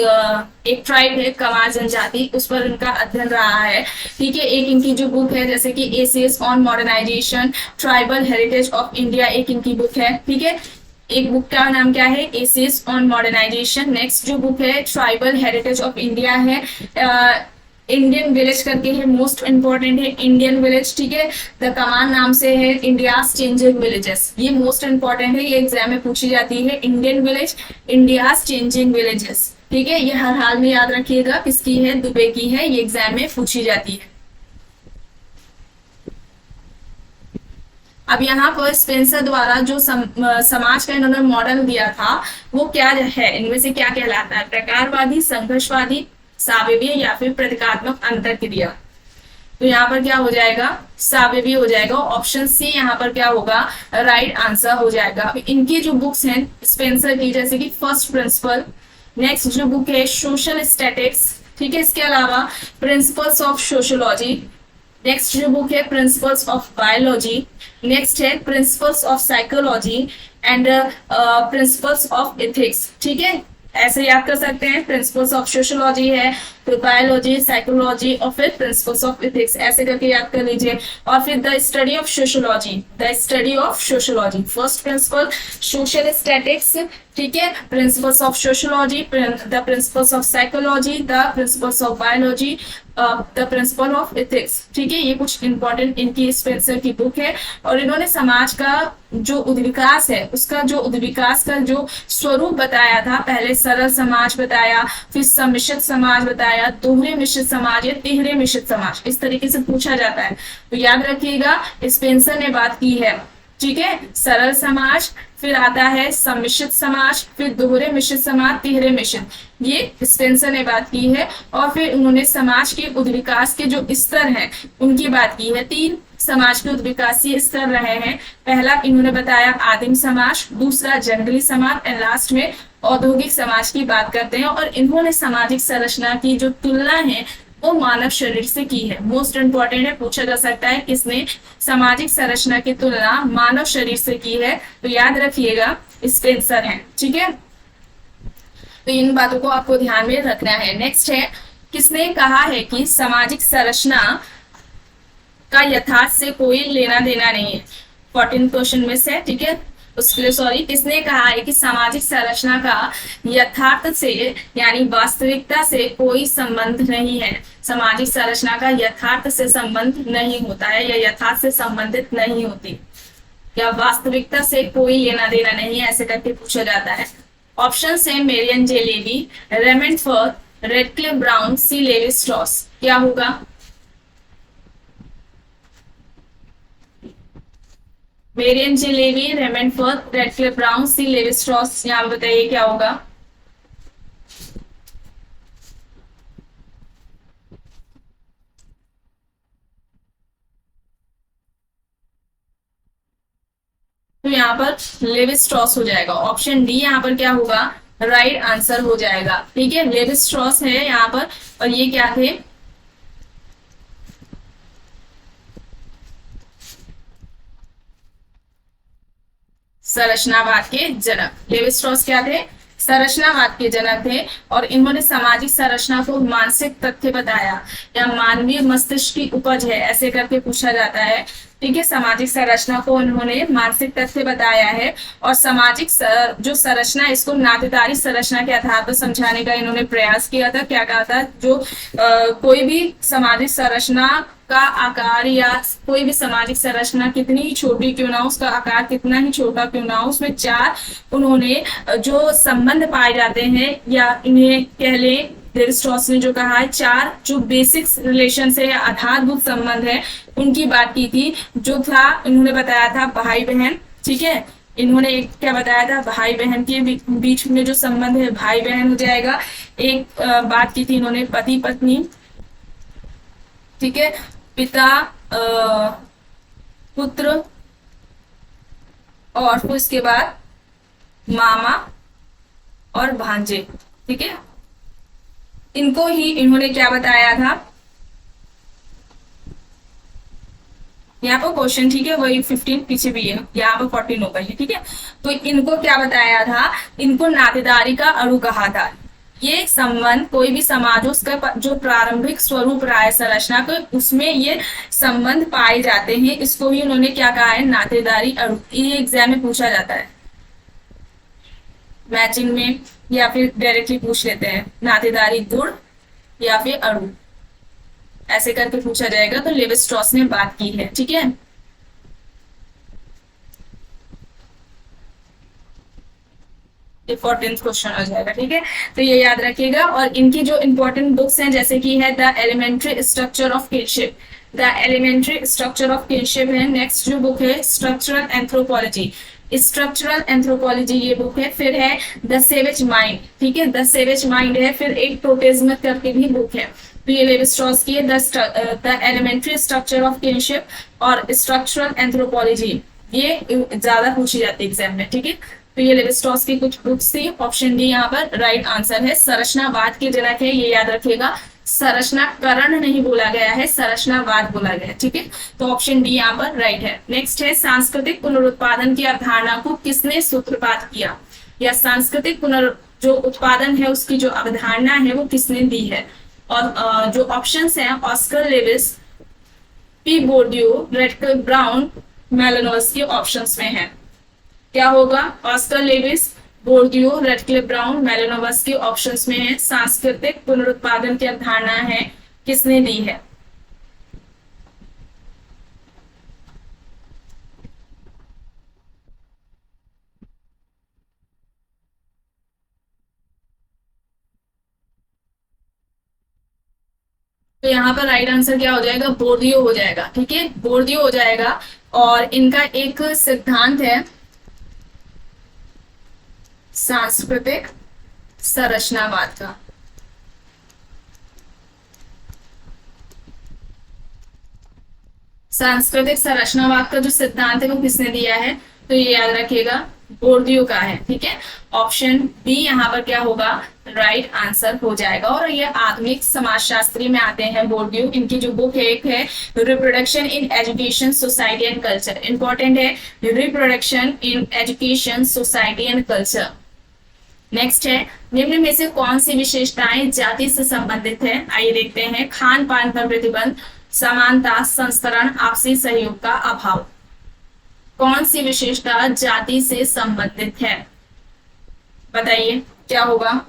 एक ट्राइब है कमार जनजाति, उस पर उनका अध्ययन रहा है। ठीक है। एक इनकी जो बुक है जैसे कि essays on modernisation tribal heritage of India, एक इनकी बुक है। ठीक है। एक बुक का नाम क्या है, एसेस ऑन मॉडर्नाइजेशन। नेक्स्ट जो बुक है ट्राइबल हेरिटेज ऑफ इंडिया है, इंडियन विलेज करके है, मोस्ट इंपॉर्टेंट है इंडियन विलेज। ठीक है। द कमान नाम से है इंडिया चेंजिंग विलेजेस, ये मोस्ट इंपॉर्टेंट है, ये एग्जाम में पूछी जाती है। Indian village, India changing villages. ठीक है। ये हर हाल में याद रखिएगा, किसकी है, दुबे की है, ये एग्जाम में पूछी जाती है। अब यहाँ पर स्पेंसर द्वारा जो समाज का इन्होंने मॉडल दिया था वो क्या है, इनमें से क्या कहलाता है, प्रकारवादी, संघर्षवादी, सावेबीय या फिर प्रतीकात्मक अंतर क्रिया। तो यहाँ पर क्या हो जाएगा, सावेबीय हो जाएगा। ऑप्शन सी यहाँ पर क्या होगा, राइट आंसर हो जाएगा। इनकी जो बुक्स हैं स्पेंसर की, जैसे कि फर्स्ट प्रिंसिपल, नेक्स्ट जो बुक है सोशल स्टैटिक्स, ठीक है, इसके अलावा प्रिंसिपल्स ऑफ सोशियोलॉजी, नेक्स्ट जो बुक है प्रिंसिपल्स ऑफ बायोलॉजी, नेक्स्ट है principles of psychology and principles of ethics. ठीक है, ऐसे याद कर सकते हैं, प्रिंसिपल्स ऑफ सोशियोलॉजी है, फिर बायोलॉजी, साइकोलॉजी और फिर प्रिंसिपल्स ऑफ एथिक्स, ऐसे करके याद कर लीजिए। और फिर the study of sociology, the study of sociology, first principle social statics, ठीक है, principles of sociology, the principles of psychology, the principles of biology, the principle of ethics. ठीक है, ये कुछ इंपॉर्टेंट इनकी स्पेंसर की बुक है। और इन्होंने समाज का जो उद्विकास है, उसका जो उद्विकास का जो स्वरूप बताया था, पहले सरल समाज बताया, फिर सम्मिश्रित समाज बताया, दोहरे मिश्रित समाज या तिहरे मिश्रित समाज, इस तरीके से पूछा जाता है। तो याद रखिएगा स्पेंसर ने बात की है, ठीक है, सरल समाज, फिर आता है सम्मिश्रित समाज, फिर दोहरे मिश्रित समाज, तिहरे मिश्रित, ये स्पेंसर ने बात की है। और फिर उन्होंने समाज के उद्विकास के जो स्तर हैं उनकी बात की है। 3 समाज के उद्विकासीय स्तर रहे हैं। पहला इन्होंने बताया आदिम समाज, दूसरा जंगली समाज एंड लास्ट में औद्योगिक समाज की बात करते हैं। और इन्होंने सामाजिक संरचना की जो तुलना है वो मानव शरीर से की है। मोस्ट इंपॉर्टेंट है, पूछा जा सकता है किसने सामाजिक संरचना की तुलना मानव शरीर से की है, तो याद रखिएगा स्पेंसर है। ठीक है, तो इन बातों को आपको ध्यान में रखना है। नेक्स्ट है, किसने कहा है कि सामाजिक संरचना का यथार्थ से कोई लेना देना नहीं है, 14 क्वेश्चन में से। ठीक है, उसके लिए सॉरी, किसने कहा है कि सामाजिक संरचना का यथार्थ से यानी वास्तविकता से कोई संबंध नहीं है, सामाजिक संरचना का यथार्थ से संबंध नहीं होता है या यथार्थ से संबंधित नहीं होती या वास्तविकता से कोई लेना देना नहीं है, ऐसे करके पूछा जाता है। ऑप्शन है Marion J Levy, Raymond Firth, Radcliffe Brown, C Levi Strauss. क्या होगा, Marion J Levy, Raymond Firth, Radcliffe Brown, C Levi Strauss, यहाँ बताइए क्या होगा। तो यहाँ पर लेवी स्ट्रॉस हो जाएगा। ऑप्शन डी यहाँ पर क्या होगा, राइट आंसर हो जाएगा। ठीक है, लेवी स्ट्रॉस है यहाँ पर। और ये क्या थे, संरचनावाद के जनक। लेवी स्ट्रॉस क्या थे, संरचनावाद के जनक थे। और इन्होंने सामाजिक संरचना को मानसिक तथ्य बताया या मानवीय मस्तिष्क की उपज है, ऐसे करके पूछा जाता है। ठीक है, सामाजिक संरचना को उन्होंने मानसिक तथ्य बताया है। और सामाजिक जो संरचना इसको नातेदारी संरचना के आधार पर समझाने का इन्होंने प्रयास किया था। क्या कहा था, जो कोई भी सामाजिक संरचना का आकार या कोई भी सामाजिक संरचना कितनी ही छोटी क्यों ना हो, उसका आकार कितना ही छोटा क्यों ना हो, उसमें 4 उन्होंने जो संबंध पाए जाते हैं या इन्हें कह ले, लेवी स्ट्रॉस ने जो कहा है 4 जो बेसिक रिलेशन है या आधारभूत संबंध है उनकी बात की थी। जो था उन्होंने बताया था भाई बहन, ठीक है, इन्होंने एक क्या बताया था, भाई बहन के बीच में जो संबंध है भाई बहन हो जाएगा। एक बात की थी इन्होंने पति पत्नी, ठीक है, पिता पुत्र, और फिर उसके बाद मामा और भांजे, ठीक है। इनको ही इन्होंने क्या बताया था, यहाँ पर क्वेश्चन, ठीक है, वही 15 पीछे भी है, यहाँ पर 14 होगा ये, ठीक है। तो इनको क्या बताया था, इनको नातेदारी का अणु कहा था। ये संबंध कोई भी समाज, उसका जो प्रारंभिक स्वरूप रहा है संरचना को, उसमें ये संबंध पाए जाते हैं। इसको ही उन्होंने क्या कहा है, नातेदारी अणु। ये एग्जाम में पूछा जाता है, मैचिंग में, या फिर डायरेक्टली पूछ लेते हैं नातेदारी गुण या फिर अणु, ऐसे करके पूछा जाएगा। तो लेवी स्ट्रॉस ने बात की है, ठीक है। ये 14th क्वेश्चन आ जाएगा, ठीक है। तो ये याद रखिएगा। और इनकी जो इंपॉर्टेंट बुक्स हैं, जैसे कि है the elementary structure of kinship, the elementary structure of kinship है। नेक्स्ट जो बुक है स्ट्रक्चरल एंथ्रोपोलॉजी, स्ट्रक्चरल एंथ्रोपोलॉजी ये बुक है। फिर है द सेवेज माइंड, ठीक है, द सेवेज माइंड है। फिर एक प्रोटेज्म करके भी बुक है। तो ये लेवी स्ट्रॉस की है, the elementary structure of kinship और स्ट्रक्चरल एंथ्रोपोलॉजी, ये ज्यादा पूछी जाती है एग्जाम में, ठीक है। तो ये लेवी स्ट्रॉस की कुछ बुक्स थी। ऑप्शन डी यहाँ पर राइट आंसर है। संरचनावाद के जनक है, ये याद रखिएगा। संरचनाकरण नहीं बोला गया है, संरचनावाद बोला गया है, ठीक है। तो ऑप्शन डी यहाँ पर राइट है। नेक्स्ट है सांस्कृतिक पुनरुत्पादन की अवधारणा को किसने सूत्रपात किया, या सांस्कृतिक जो उत्पादन है उसकी जो अवधारणा है वो किसने दी है। और जो ऑप्शंस हैं Oscar Lewis, P Bourdieu, Radcliffe Brown, Malinowski options में है। क्या होगा, Oscar Lewis, Bourdieu, Radcliffe Brown, Malinowski options में है। सांस्कृतिक पुनरुत्पादन की अवधारणा है किसने दी है। तो यहाँ पर राइट आंसर क्या हो जाएगा, बोर्डियो हो जाएगा, ठीक है, बोर्डियो हो जाएगा। और इनका एक सिद्धांत है सांस्कृतिक संरचनावाद का। सांस्कृतिक संरचनावाद का जो सिद्धांत है वो किसने दिया है, तो ये याद रखिएगा बोर्डियो का है, ठीक है। ऑप्शन बी यहाँ पर क्या होगा, राइट आंसर हो जाएगा। और ये आधुनिक समाजशास्त्री में आते हैं बोर्डियो। इनकी जो बुक है एक है reproduction in education society and culture, important है, reproduction in education society and culture. Next है निम्न में से कौन सी विशेषताएं जाति से संबंधित है, आइए देखते हैं। खान पान पर प्रतिबंध, समानता, संस्तरण, आपसी सहयोग का अभाव। कौन सी विशेषता जाति से संबंधित है, बताइए क्या होगा।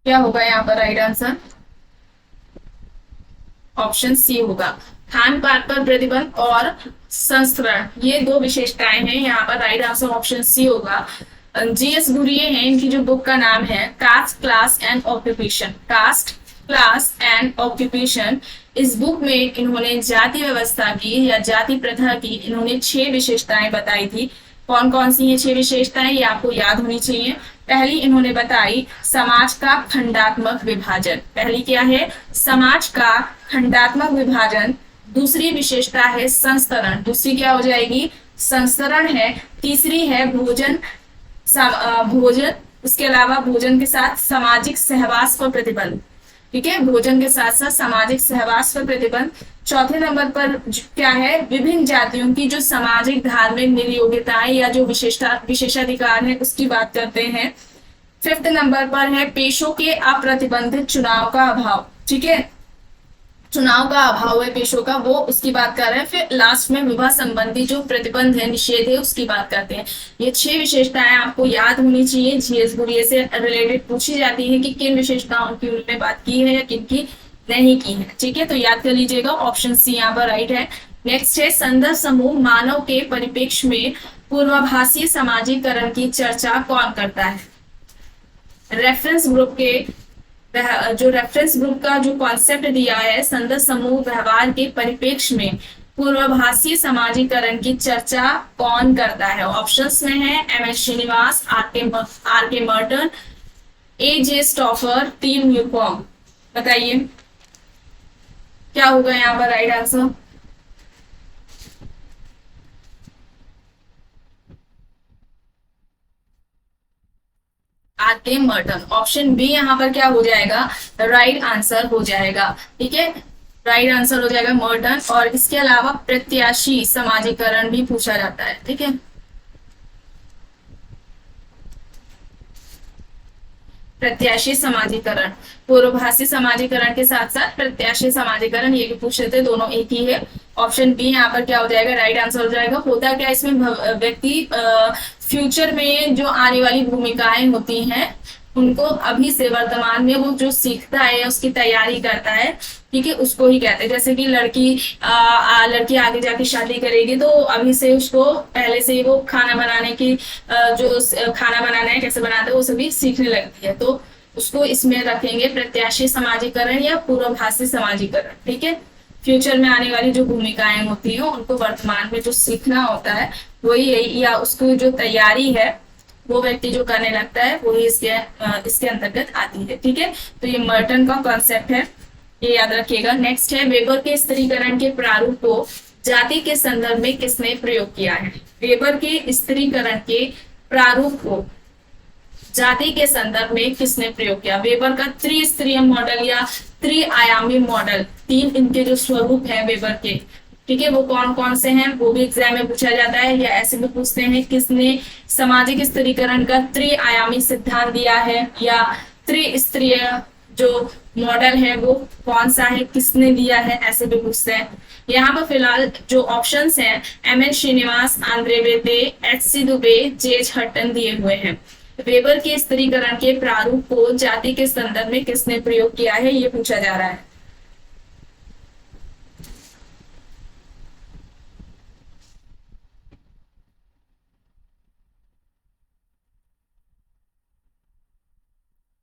क्या होगा यहाँ पर राइट आंसर, ऑप्शन सी होगा। खान पान पर प्रतिबंध और संस्करण, ये दो विशेषताएं हैं, यहाँ पर राइट आंसर ऑप्शन सी होगा। जीएस गुरिये हैं, इनकी जो बुक का नाम है caste, class and occupation, caste, class and occupation. इस बुक में इन्होंने जाति व्यवस्था की या जाति प्रथा की इन्होंने 6 विशेषताएं बताई थी। कौन कौन सी ये 6 विशेषताएं, ये आपको याद होनी चाहिए। पहली इन्होंने बताई समाज का खंडात्मक विभाजन, पहली क्या है, समाज का खंडात्मक विभाजन। दूसरी विशेषता है संस्तरण, दूसरी क्या हो जाएगी, संस्तरण है। तीसरी है भोजन, भोजन, उसके अलावा भोजन के साथ सामाजिक सहवास पर प्रतिबंध, ठीक है, भोजन के साथ साथ सामाजिक सहवास पर प्रतिबंध। चौथे नंबर पर क्या है, विभिन्न जातियों की जो सामाजिक धार्मिक नियोग्यताएं या जो विशेषाधिकार है उसकी बात करते हैं। 5th नंबर पर है पेशों के अप्रतिबंधित चुनाव का अभाव, ठीक है, चुनाव का अभाव है पेशों का, वो उसकी बात कर रहे हैं। फिर लास्ट में विवाह संबंधी जो प्रतिबंध है, निषेध है, उसकी बात करते हैं। ये 6 विशेषताएं आपको याद होनी चाहिए, जीएस गुरिये से रिलेटेड पूछी जाती है कि किन विशेषताओं की उन्होंने बात की है या किन की नहीं की है, ठीक है। तो याद कर लीजिएगा, ऑप्शन सी यहाँ पर राइट है। नेक्स्ट है संदर्भ समूह मानव के परिप्रेक्ष्य में पूर्वाभासी समाजीकरण की चर्चा कौन करता है। रेफरेंस ग्रुप के जो रेफरेंस ग्रुप का जो कॉन्सेप्ट दिया है, संदर्भ समूह व्यवहार के परिप्रेक्ष्य में पूर्वाभासी समाजीकरण की चर्चा कौन करता है। ऑप्शंस में है M S Srinivas, are K Merton, A J Stouffer, T Newcom. बताइए क्या होगा यहाँ पर right answer. Are K Merton, option B यहाँ पर क्या हो जाएगा, राइट आंसर हो जाएगा। ठीक है, राइट आंसर हो जाएगा मर्टन। और इसके अलावा प्रत्याशी समाजीकरण भी पूछा जाता है। ठीक है, प्रत्याशी समाजीकरण, पूर्वभाषी समाजीकरण के साथ साथ प्रत्याशी समाजीकरण ये भी पूछ रहे थे, दोनों एक ही है। ऑप्शन बी यहाँ पर क्या हो जाएगा, राइट आंसर हो जाएगा। होता क्या इसमें, व्यक्ति फ्यूचर में जो आने वाली भूमिकाएं होती हैं उनको अभी से वर्तमान में वो जो सीखता है उसकी तैयारी करता है, ठीक है, उसको ही कहते हैं। जैसे कि लड़की आगे जाके शादी करेगी तो अभी से उसको पहले से ही वो खाना बनाने की जो खाना बनाना है कैसे बनाते हैं वो सभी सीखने लगती है, तो उसको इसमें रखेंगे प्रत्याशी समाजीकरण या पूर्वभाषी समाजीकरण। ठीक है, फ्यूचर में आने वाली जो भूमिकाएं होती है उनको वर्तमान में जो सीखना होता है वही या उसकी जो तैयारी है वो व्यक्ति जो करने लगता है वही इसके अंतर्गत आती है। ठीक है, तो ये मर्टन का कॉन्सेप्ट है, ये याद रखिएगा। नेक्स्ट है वेबर के स्त्रीकरण के प्रारूप को जाति के संदर्भ में किसने प्रयोग किया है। वेबर के स्त्रीकरण के प्रारूप को जाति के संदर्भ में किसने प्रयोग किया। वेबर का त्रिस्तरीय मॉडल या त्रिआयामी मॉडल, तीन इनके जो स्वरूप है वेबर के, ठीक है, वो कौन कौन से हैं वो भी एग्जाम में पूछा जाता है या ऐसे भी पूछते हैं किसने सामाजिक स्त्रीकरण का त्रिआयामी सिद्धांत दिया है, या त्रिस्तरीय जो मॉडल है वो कौन सा है, किसने दिया है, ऐसे भी पूछते हैं। यहाँ पर फिलहाल जो ऑप्शंस हैं M N Srinivas, Andre Beteille, H C Dube, J H Hutton दिए हुए हैं। वेबर के स्त्रीकरण के प्रारूप को जाति के संदर्भ में किसने प्रयोग किया है ये पूछा जा रहा है।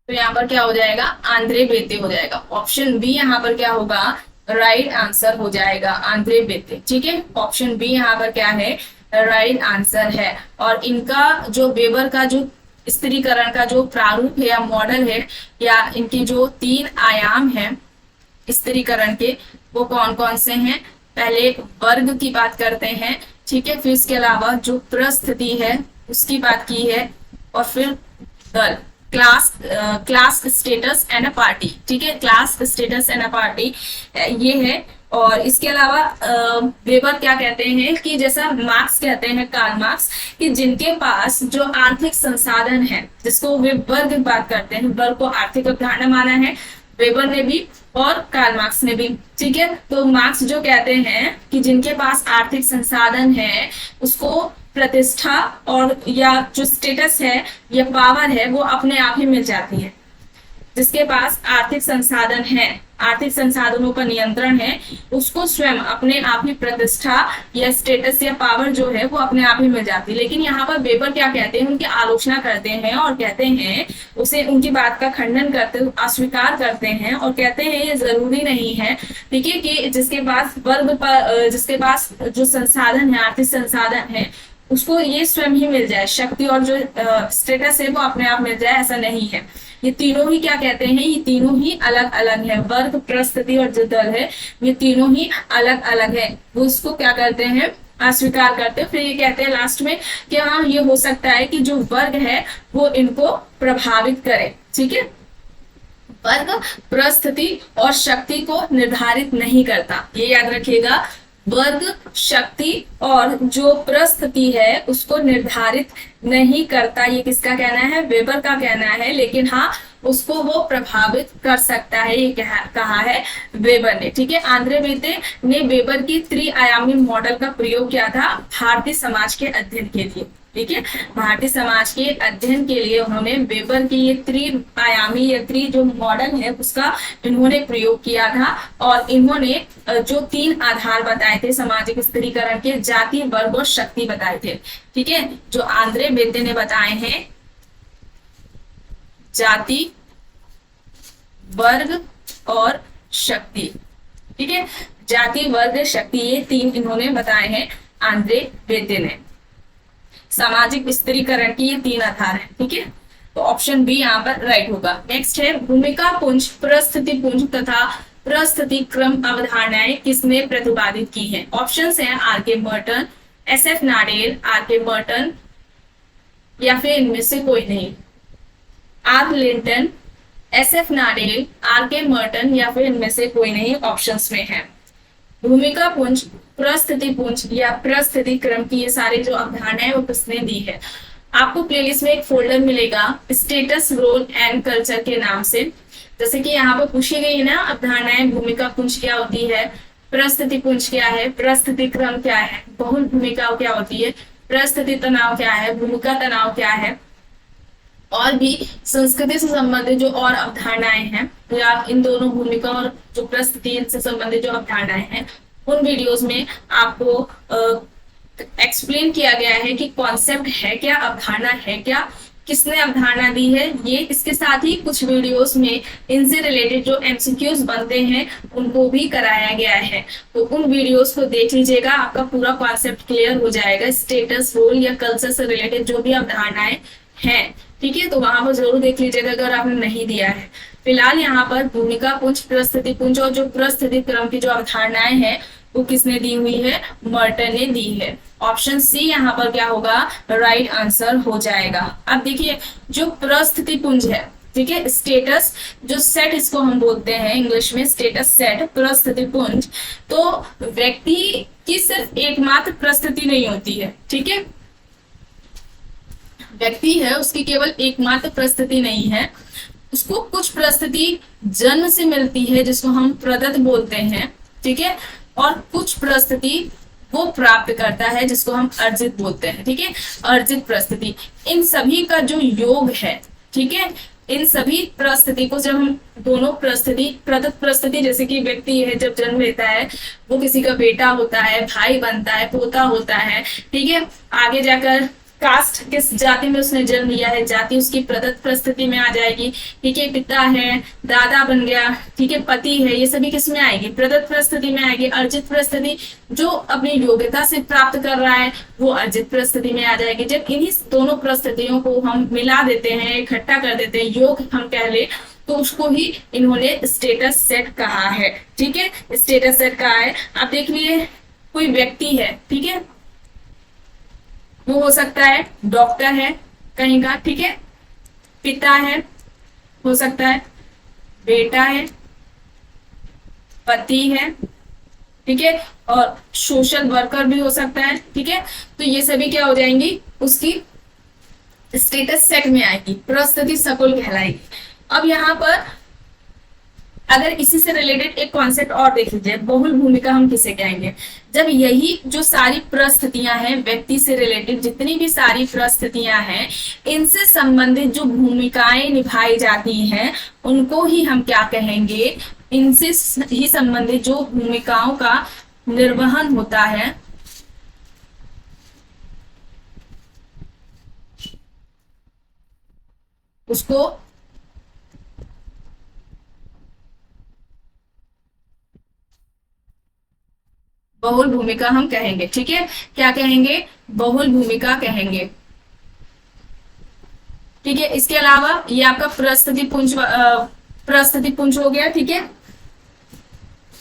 तो यहाँ पर क्या हो जाएगा, आंद्रे बेते हो जाएगा। ऑप्शन बी यहाँ पर क्या होगा, राइट आंसर हो जाएगा, आंद्रे बेते। ठीक है, ऑप्शन बी यहाँ पर क्या है, राइट आंसर है। और इनका जो वेबर का जो स्त्रीकरण का जो प्रारूप है या मॉडल है या इनके जो तीन आयाम हैं स्त्रीकरण के वो कौन कौन से हैं। पहले वर्ग की बात करते हैं, ठीक है, फिर इसके अलावा जो परिस्थिति है उसकी बात की है, और फिर दल, class status and a party. ठीक है, class status and a party ये है। और इसके अलावा वेबर क्या कहते हैं कि जैसा मार्क्स कहते हैं, कार्ल मार्क्स, कि जिनके पास जो आर्थिक संसाधन है, जिसको वे वर्ग की बात करते हैं, वर्ग को आर्थिक अवधारणा माना है वेबर ने भी और कार्ल मार्क्स ने भी। ठीक है, तो मार्क्स जो कहते हैं कि जिनके पास आर्थिक संसाधन है उसको प्रतिष्ठा और या जो स्टेटस है या पावर है वो अपने आप ही मिल जाती है। जिसके पास आर्थिक संसाधन है, आर्थिक संसाधनों पर नियंत्रण है, उसको स्वयं अपने आप ही प्रतिष्ठा या स्टेटस या पावर जो है वो अपने आप ही मिल जाती है। लेकिन यहाँ पर वेबर क्या कहते हैं, उनकी आलोचना करते हैं और कहते हैं उसे, उनकी बात का खंडन करते, अस्वीकार करते हैं और कहते हैं ये जरूरी नहीं है, ठीक है, कि जिसके पास वर्ग पर, जिसके पास जो संसाधन है, आर्थिक संसाधन है, उसको ये स्वयं ही मिल जाए, शक्ति और जो स्टेटस है वो अपने आप मिल जाए, ऐसा नहीं है। ये तीनों ही क्या कहते हैं, ये तीनों ही अलग अलग है, वर्ग, परिस्थिति और जो दल है ये तीनों ही अलग अलग है। वो इसको क्या करते हैं, अस्वीकार करते हैं। फिर ये कहते हैं लास्ट में कि हाँ ये हो सकता है कि जो वर्ग है वो इनको प्रभावित करे। ठीक है, वर्ग परिस्थिति और शक्ति को निर्धारित नहीं करता, ये याद रखिएगा। वर्ग, शक्ति और जो परिस्थिति है उसको निर्धारित नहीं करता, ये किसका कहना है, वेबर का कहना है। लेकिन हाँ उसको वो प्रभावित कर सकता है, ये कहा है वेबर ने। ठीक है, आंद्रे बेते ने वेबर की त्रिआयामी मॉडल का प्रयोग किया था भारतीय समाज के अध्ययन के लिए। ठीक है। भारतीय समाज के अध्ययन के लिए उन्होंने वेबर की ये त्रिआयामी या जो मॉडल है उसका इन्होंने प्रयोग किया था। और इन्होंने जो 3 आधार बताए थे सामाजिक स्थिरीकरण के, जाति, वर्ग और शक्ति बताए थे। ठीक है, जो आंद्रे बेदे ने बताए हैं जाति, वर्ग और शक्ति। ठीक है, जाति, वर्ग, शक्ति, ये 3 इन्होंने बताए हैं आंद्रे बेदे ने। सामाजिक स्थिरीकरण की ये 3 आधार है। ठीक है, तो ऑप्शन बी यहाँ पर राइट होगा। नेक्स्ट है भूमिका पुंज, परिस्थिति पुंज तथा परिस्थिति क्रम अवधारणाएं किसने प्रतिपादित की हैं? ऑप्शंस हैं R K Burton, S F Nadel, R K Burton या फिर इनमें से कोई नहीं। R Linton, S F Nadel, R K Merton या फिर इनमें से कोई नहीं ऑप्शंस में है। भूमिका पुंज, परिस्थिति पुंज या परिस्थिति क्रम की ये सारी जो अवधारणाएं वो किसने दी है? आपको प्लेलिस्ट में एक फोल्डर मिलेगा स्टेटस, रोल एंड कल्चर के नाम से। जैसे कि यहाँ पर पूछी गई है ना अवधारणाएं, भूमिका पुंज क्या होती है, परिस्थिति पुंज क्या है, परिस्थिति क्रम क्या है, बहुल भूमिका क्या होती है, परिस्थिति तनाव क्या है, भूमिका तनाव क्या है, और भी संस्कृति से संबंधित जो और अवधारणाएं हैं या इन दोनों भूमिका और जो परिस्थिति से संबंधित जो अवधारणाएं हैं उन वीडियोस में आपको एक्सप्लेन किया गया है कि कॉन्सेप्ट है क्या, अवधारणा है क्या, किसने अवधारणा दी है ये। इसके साथ ही कुछ वीडियोस में इनसे रिलेटेड जो एमसीक्यूज बनते हैं उनको भी कराया गया है, तो उन वीडियोस को देख लीजिएगा, आपका पूरा कॉन्सेप्ट क्लियर हो जाएगा। स्टेटस, रोल या कल्चर से रिलेटेड जो भी अवधारणाएं हैं, ठीक है, तो वहां पर जरूर देख लीजिएगा अगर आपने नहीं दिया है। फिलहाल यहाँ पर भूमिका पुंज, परिस्थिति पुंज और जो परिस्थिति क्रम की जो अवधारणाएं हैं वो किसने दी हुई है? मर्टन ने दी है। ऑप्शन सी यहाँ पर क्या होगा? राइट आंसर हो जाएगा। अब देखिए जो परिस्थिति पुंज है, ठीक है, स्टेटस जो सेट इसको हम बोलते हैं इंग्लिश में स्टेटस सेट, परिस्थिति पुंज, तो व्यक्ति की सिर्फ एकमात्र परिस्थिति नहीं होती है। ठीक है, व्यक्ति है उसकी केवल एकमात्र परिस्थिति नहीं है, उसको कुछ परिस्थिति जन्म से मिलती है जिसको हम प्रदत्त बोलते हैं। ठीक है, और कुछ परिस्थिति वो प्राप्त करता है जिसको हम अर्जित बोलते हैं। ठीक है, अर्जित परिस्थिति, इन सभी का जो योग है, ठीक है, इन सभी परिस्थिति को जब हम दोनों परिस्थिति, प्रदत्त परिस्थिति जैसे कि व्यक्ति है जब जन्म लेता है वो किसी का बेटा होता है, भाई बनता है, पोता होता है, ठीक है, आगे जाकर कास्ट किस जाति में उसने जन्म लिया है, जाति उसकी प्रदत्त परिस्थिति में आ जाएगी। ठीक है, पिता है, दादा बन गया, ठीक है, पति है, ये सभी किस में आएगी? प्रदत्त परिस्थिति में आएगी। अर्जित परिस्थिति जो अपनी योग्यता से प्राप्त कर रहा है वो अर्जित परिस्थिति में आ जाएगी। जब इन्हीं दोनों परिस्थितियों को हम मिला देते हैं, इकट्ठा कर देते हैं, योग हम कह ले, तो उसको ही इन्होंने स्टेटस सेट कहा है। ठीक है, स्टेटस सेट कहा है। आप देख लिए कोई व्यक्ति है, ठीक है, वो हो सकता है डॉक्टर है कहीं का, ठीक है, पिता है, हो सकता है बेटा है, पति है, ठीक है, और सोशल वर्कर भी हो सकता है। ठीक है, तो ये सभी क्या हो जाएंगी? उसकी स्टेटस सेट में आएगी, परिस्थिति सकुल कहलाएगी। अब यहाँ पर अगर इसी से रिलेटेड एक कॉन्सेप्ट और देख लीजिए, बहुल भूमिका हम किसे कहेंगे? जब यही जो सारी परिस्थितियां हैं, व्यक्ति से रिलेटेड जितनी भी सारी परिस्थितियां हैं, इनसे संबंधित जो भूमिकाएं निभाई जाती हैं उनको ही हम क्या कहेंगे? इनसे ही संबंधित जो भूमिकाओं का निर्वहन होता है उसको बहुल भूमिका हम कहेंगे। ठीक है, क्या कहेंगे? बहुल भूमिका कहेंगे। ठीक है, इसके अलावा ये आपका परिस्थिति पुंज हो गया, ठीक है,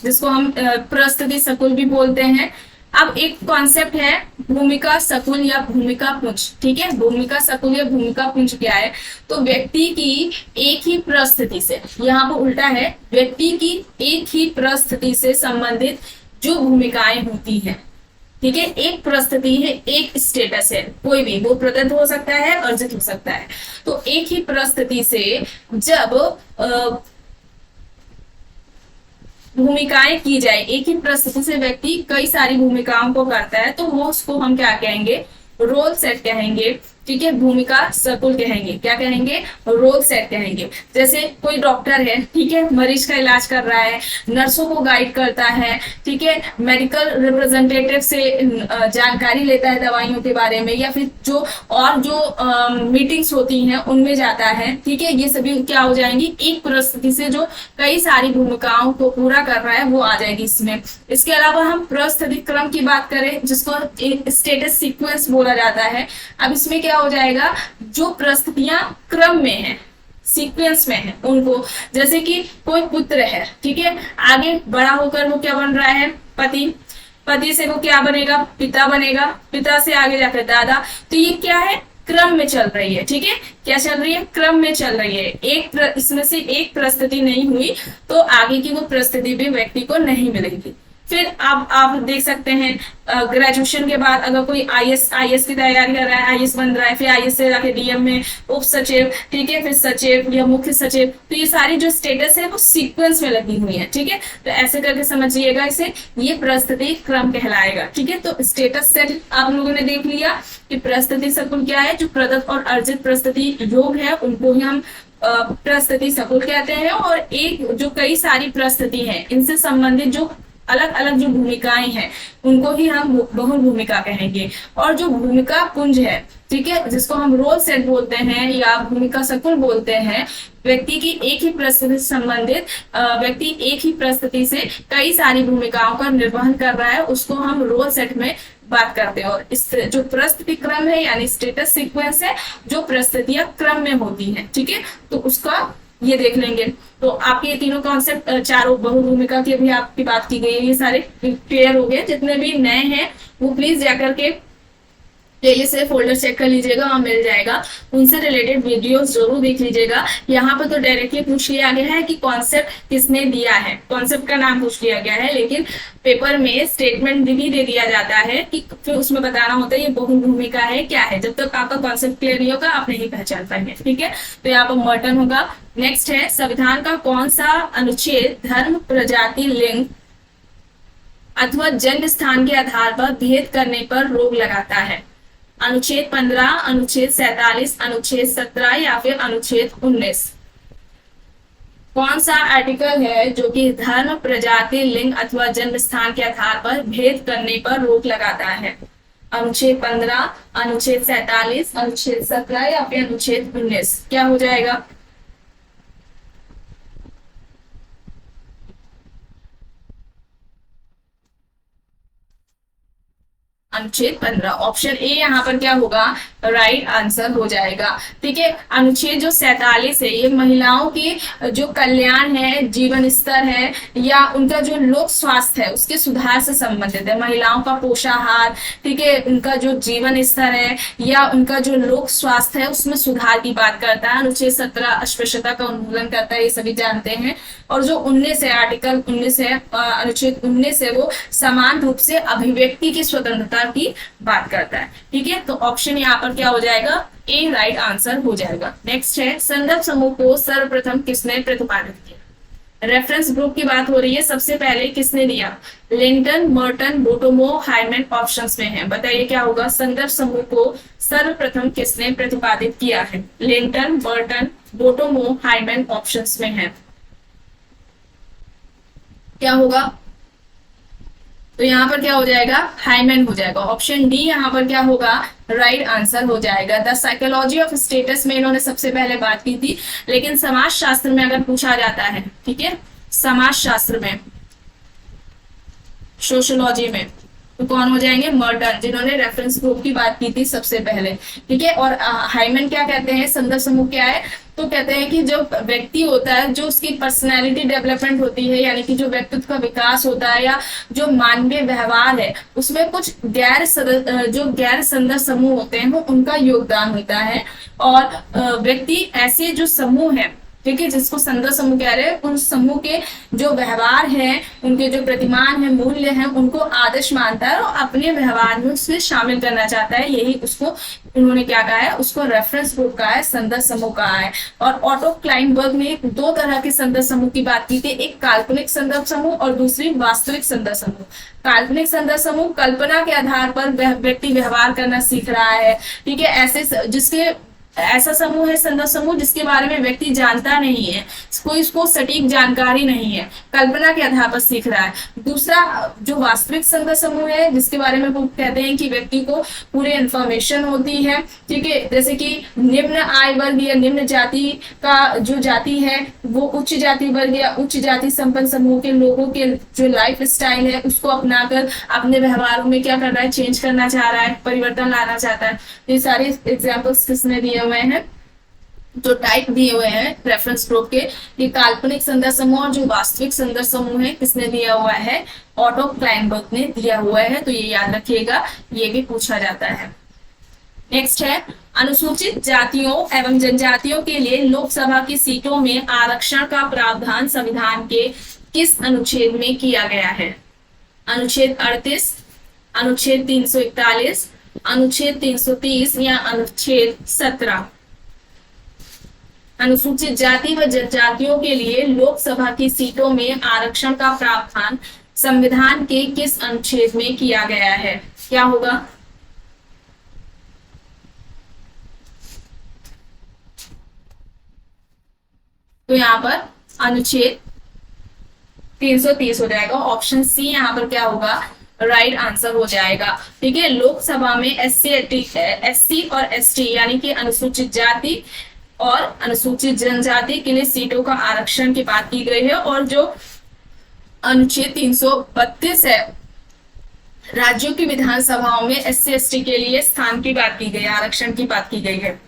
जिसको हम परिस्थिति सकुल भी बोलते हैं। अब एक कॉन्सेप्ट है भूमिका सकुल या भूमिका पुंज। ठीक है, भूमिका सकुल या भूमिका पुंज क्या है? तो व्यक्ति की एक ही परिस्थिति से, यहाँ पर उल्टा है, व्यक्ति की एक ही परिस्थिति से संबंधित जो भूमिकाएं होती हैं, ठीक है, एक परिस्थिति है, एक स्टेटस है, कोई भी, वो प्रदत्त हो सकता है, अर्जित हो सकता है। तो एक ही परिस्थिति से जब भूमिकाएं की जाए, एक ही परिस्थिति से व्यक्ति कई सारी भूमिकाओं को करता है, तो वो उसको हम क्या कहेंगे? रोल सेट कहेंगे, ठीक है, भूमिका सर्कुल कहेंगे। क्या कहेंगे? रोल सेट कहेंगे। जैसे कोई डॉक्टर है, ठीक है, मरीज का इलाज कर रहा है, नर्सों को गाइड करता है, ठीक है, मेडिकल रिप्रेजेंटेटिव से जानकारी लेता है दवाइयों के बारे में, या फिर जो मीटिंग्स होती हैं उनमें जाता है, ठीक है, ये सभी क्या हो जाएंगी? एक परिस्थिति से जो कई सारी भूमिकाओं को पूरा कर रहा है वो आ जाएगी इसमें। इसके अलावा हम परिस्थिति क्रम की बात करें, जिसको स्टेटस सीक्वेंस बोला जाता है। अब इसमें क्या हो जाएगा? जो परिस्थितियां क्रम में है, सीक्वेंस में है, उनको, जैसे कि कोई पुत्र है, ठीक है, आगे बड़ा होकर वो क्या बन रहा है? पति। पति से वो क्या बनेगा? पिता बनेगा। पिता से आगे जाकर दादा। तो ये क्या है? क्रम में चल रही है, ठीक है। क्या चल रही है? क्रम में चल रही है। इसमें से एक परिस्थिति नहीं हुई तो आगे की वो परिस्थिति भी व्यक्ति को नहीं मिलेगी। फिर आप देख सकते हैं, ग्रेजुएशन के बाद अगर कोई आईएएस की तैयारी कर रहा है, आईएएस बन रहा है, फिर आईएएस से जाके डीएम में उप सचिव, ठीक है, फिर सचिव या मुख्य सचिव, तो ये सारी जो स्टेटस है वो सीक्वेंस में लगी हुई है, ठीक है। तो ऐसे करके समझिएगा इसे, ये परिस्थिति क्रम कहलाएगा, ठीक है। तो स्टेटस सेट आप लोगों ने देख लिया कि परिस्थिति सर्कुल क्या है। जो प्रदत्त और अर्जित परिस्थिति योग है उनको ही हम परिस्थिति सर्कुल कहते हैं। और एक जो कई सारी परिस्थिति है, इनसे संबंधित जो अलग अलग जो भूमिकाएं हैं उनको ही हम बहु भूमिका कहेंगे। और जो भूमिका पुंज है, ठीक है, जिसको हम रोल सेट बोलते हैं या भूमिका सर्कुल बोलते हैं, व्यक्ति की एक ही परिस्थिति से संबंधित व्यक्ति एक ही परिस्थिति से कई सारी भूमिकाओं का निर्वहन कर रहा है, उसको हम रोल सेट में बात करते हैं। और इस जो परिस्थिति क्रम है यानी स्टेटस सीक्वेंस है, जो परिस्थितियां क्रम में होती है, ठीक है, तो उसका ये देख लेंगे। तो आपके ये तीनों कॉन्सेप्ट, चारों बहुभूमिका की अभी आपकी बात की गई है, ये सारे क्लियर हो गए। जितने भी नए हैं वो प्लीज जाकर के प्लेलिस्ट से फोल्डर चेक कर लीजिएगा, वहां मिल जाएगा, उनसे रिलेटेड वीडियोस जरूर देख लीजिएगा। यहाँ पे तो डायरेक्टली पूछ लिया गया है कि कॉन्सेप्ट किसने दिया है, कॉन्सेप्ट का नाम पूछ लिया गया है, लेकिन पेपर में स्टेटमेंट भी दे दिया जाता है कि फिर उसमें बताना होता है ये बहुभूमिका है क्या है। जब तक आपका कॉन्सेप्ट क्लियर नहीं होगा आप नहीं पहचान पाएंगे, ठीक है। तो यहाँ पर मर्टन होगा। नेक्स्ट है, संविधान का कौन सा अनुच्छेद धर्म, प्रजाति, लिंग अथवा जन्म स्थान के आधार पर भेद करने पर रोक लगाता है? अनुच्छेद 15, अनुच्छेद 47, अनुच्छेद 17 या फिर अनुच्छेद 19? कौन सा आर्टिकल है जो कि धर्म, प्रजाति, लिंग अथवा जन्म स्थान के आधार पर भेद करने पर रोक लगाता है? अनुच्छेद 15, अनुच्छेद 47, अनुच्छेद 17 या फिर अनुच्छेद 19? क्या हो जाएगा? अनुच्छेद 15, ऑप्शन ए यहाँ पर क्या होगा? राइट आंसर हो जाएगा, ठीक है। अनुच्छेद जो 47 है ये महिलाओं की जो कल्याण है, जीवन स्तर है या उनका जो लोक स्वास्थ्य है उसके सुधार से संबंधित है। महिलाओं का पोषाहार, ठीक है, उनका जो जीवन स्तर है या उनका जो लोक स्वास्थ्य है उसमें सुधार की बात करता है। अनुच्छेद 17 अस्पृश्यता का उन्मूलन करता है, ये सभी जानते हैं। और जो 19 है, आर्टिकल 19 है, अनुच्छेद 19 है, वो समान रूप से अभिव्यक्ति की स्वतंत्रता की बात करता है, ठीक है। तो ऑप्शन यहाँ पर क्या हो जाएगा? ए राइट आंसर हो जाएगा। नेक्स्ट है, संदर्भ समूह को सर्वप्रथम किसने प्रतिपादित किया? रेफरेंस ग्रुप की बात हो रही है, सबसे पहले किसने दिया? लिंटन, मर्टन, बोटोमो, हाइमन ऑप्शंस में है। बताइए क्या होगा? संदर्भ समूह को सर्वप्रथम किसने प्रतिपादित किया है? लिंटन, मर्टन, बोटोमो, हाइमन ऑप्शंस में है। क्या होगा? तो यहाँ पर क्या हो जाएगा? हाइमन हो जाएगा। ऑप्शन डी यहाँ पर क्या होगा? राइट आंसर हो जाएगा। द साइकोलॉजी ऑफ स्टेटस में इन्होंने सबसे पहले बात की थी, लेकिन समाज शास्त्र में अगर पूछा जाता है, ठीक है, समाज शास्त्र में, सोशियोलॉजी में, तो कौन हो जाएंगे? मर्टन, जिन्होंने रेफरेंस ग्रुप की बात की थी सबसे पहले, ठीक है। और हाइमन क्या कहते हैं? संदर्भ समूह क्या है? तो कहते हैं कि जो व्यक्ति होता है, जो उसकी पर्सनैलिटी डेवलपमेंट होती है, यानी कि जो व्यक्तित्व का विकास होता है या जो मानवीय व्यवहार है, उसमें कुछ जो गैर संदर्भ समूह होते हैं वो उनका योगदान होता है। और व्यक्ति ऐसे जो समूह है, ठीक है, जिसको संदर्भ समूह कह रहे हैं, उन समूह के जो व्यवहार है, उनके जो प्रतिमान है, मूल्य है, उनको आदर्श मानता है और अपने व्यवहार में उसमें शामिल करना चाहता है। यही उसको उन्होंने क्या कहा है, उसको रेफरेंस ग्रुप कहा है, संदर्भ समूह कहा है। और ऑटो क्लाइनबर्ग ने दो तरह के संदर्भ समूह की बात की थी, एक काल्पनिक संदर्भ समूह और दूसरी वास्तविक संदर्भ समूह। काल्पनिक संदर्भ समूह कल्पना के आधार पर व्यक्ति व्यवहार करना सीख रहा है, ठीक है, ऐसे जिसके ऐसा समूह है संदर्भ समूह जिसके बारे में व्यक्ति जानता नहीं है, कोई इसको सटीक जानकारी नहीं है, कल्पना के आधार पर सीख रहा है। दूसरा जो वास्तविक संदर्भ समूह है, जिसके बारे में वो कहते हैं कि व्यक्ति को पूरे इंफॉर्मेशन होती है, ठीक है, जैसे कि निम्न आय वर्ग या निम्न जाति का जो जाति है वो उच्च जाति वर्ग या उच्च जाति संपन्न समूह के लोगों के जो लाइफ स्टाइल है उसको अपनाकर अपने व्यवहारों में क्या कर रहा है, चेंज करना चाह रहा है, परिवर्तन लाना चाहता है। ये सारे एग्जाम्पल्स किसने दिए हुए हैं, जो टाइप दिए हुए हैं रेफरेंस ग्रुप के, ये काल्पनिक संदर्भ समूह और जो वास्तविक संदर्भ समूह है किसने दिया हुआ है, ऑटो क्लाइनबर्ग ने दिया हुआ है। तो ये याद रखिएगा, ये भी पूछा जाता है। नेक्स्ट है, अनुसूचित जातियों एवं जनजातियों के लिए लोकसभा की सीटों में आरक्षण का प्रावधान संविधान के किस अनुच्छेद में किया गया है? अनुच्छेद 38, अनुच्छेद 341, अनुच्छेद 330 या अनुच्छेद 17? अनुसूचित जाति व जनजातियों के लिए लोकसभा की सीटों में आरक्षण का प्रावधान संविधान के किस अनुच्छेद में किया गया है? क्या होगा? तो यहाँ पर अनुच्छेद 330 हो जाएगा, ऑप्शन सी यहाँ पर क्या होगा, राइट आंसर हो जाएगा। ठीक है, लोकसभा में एससी और एसटी यानी कि अनुसूचित जाति और अनुसूचित जनजाति के लिए सीटों का आरक्षण की बात की गई है, और जो अनुच्छेद 332 है, राज्यों की विधानसभाओं में एससी एसटी के लिए स्थान की बात की गई है, आरक्षण की बात की गई है।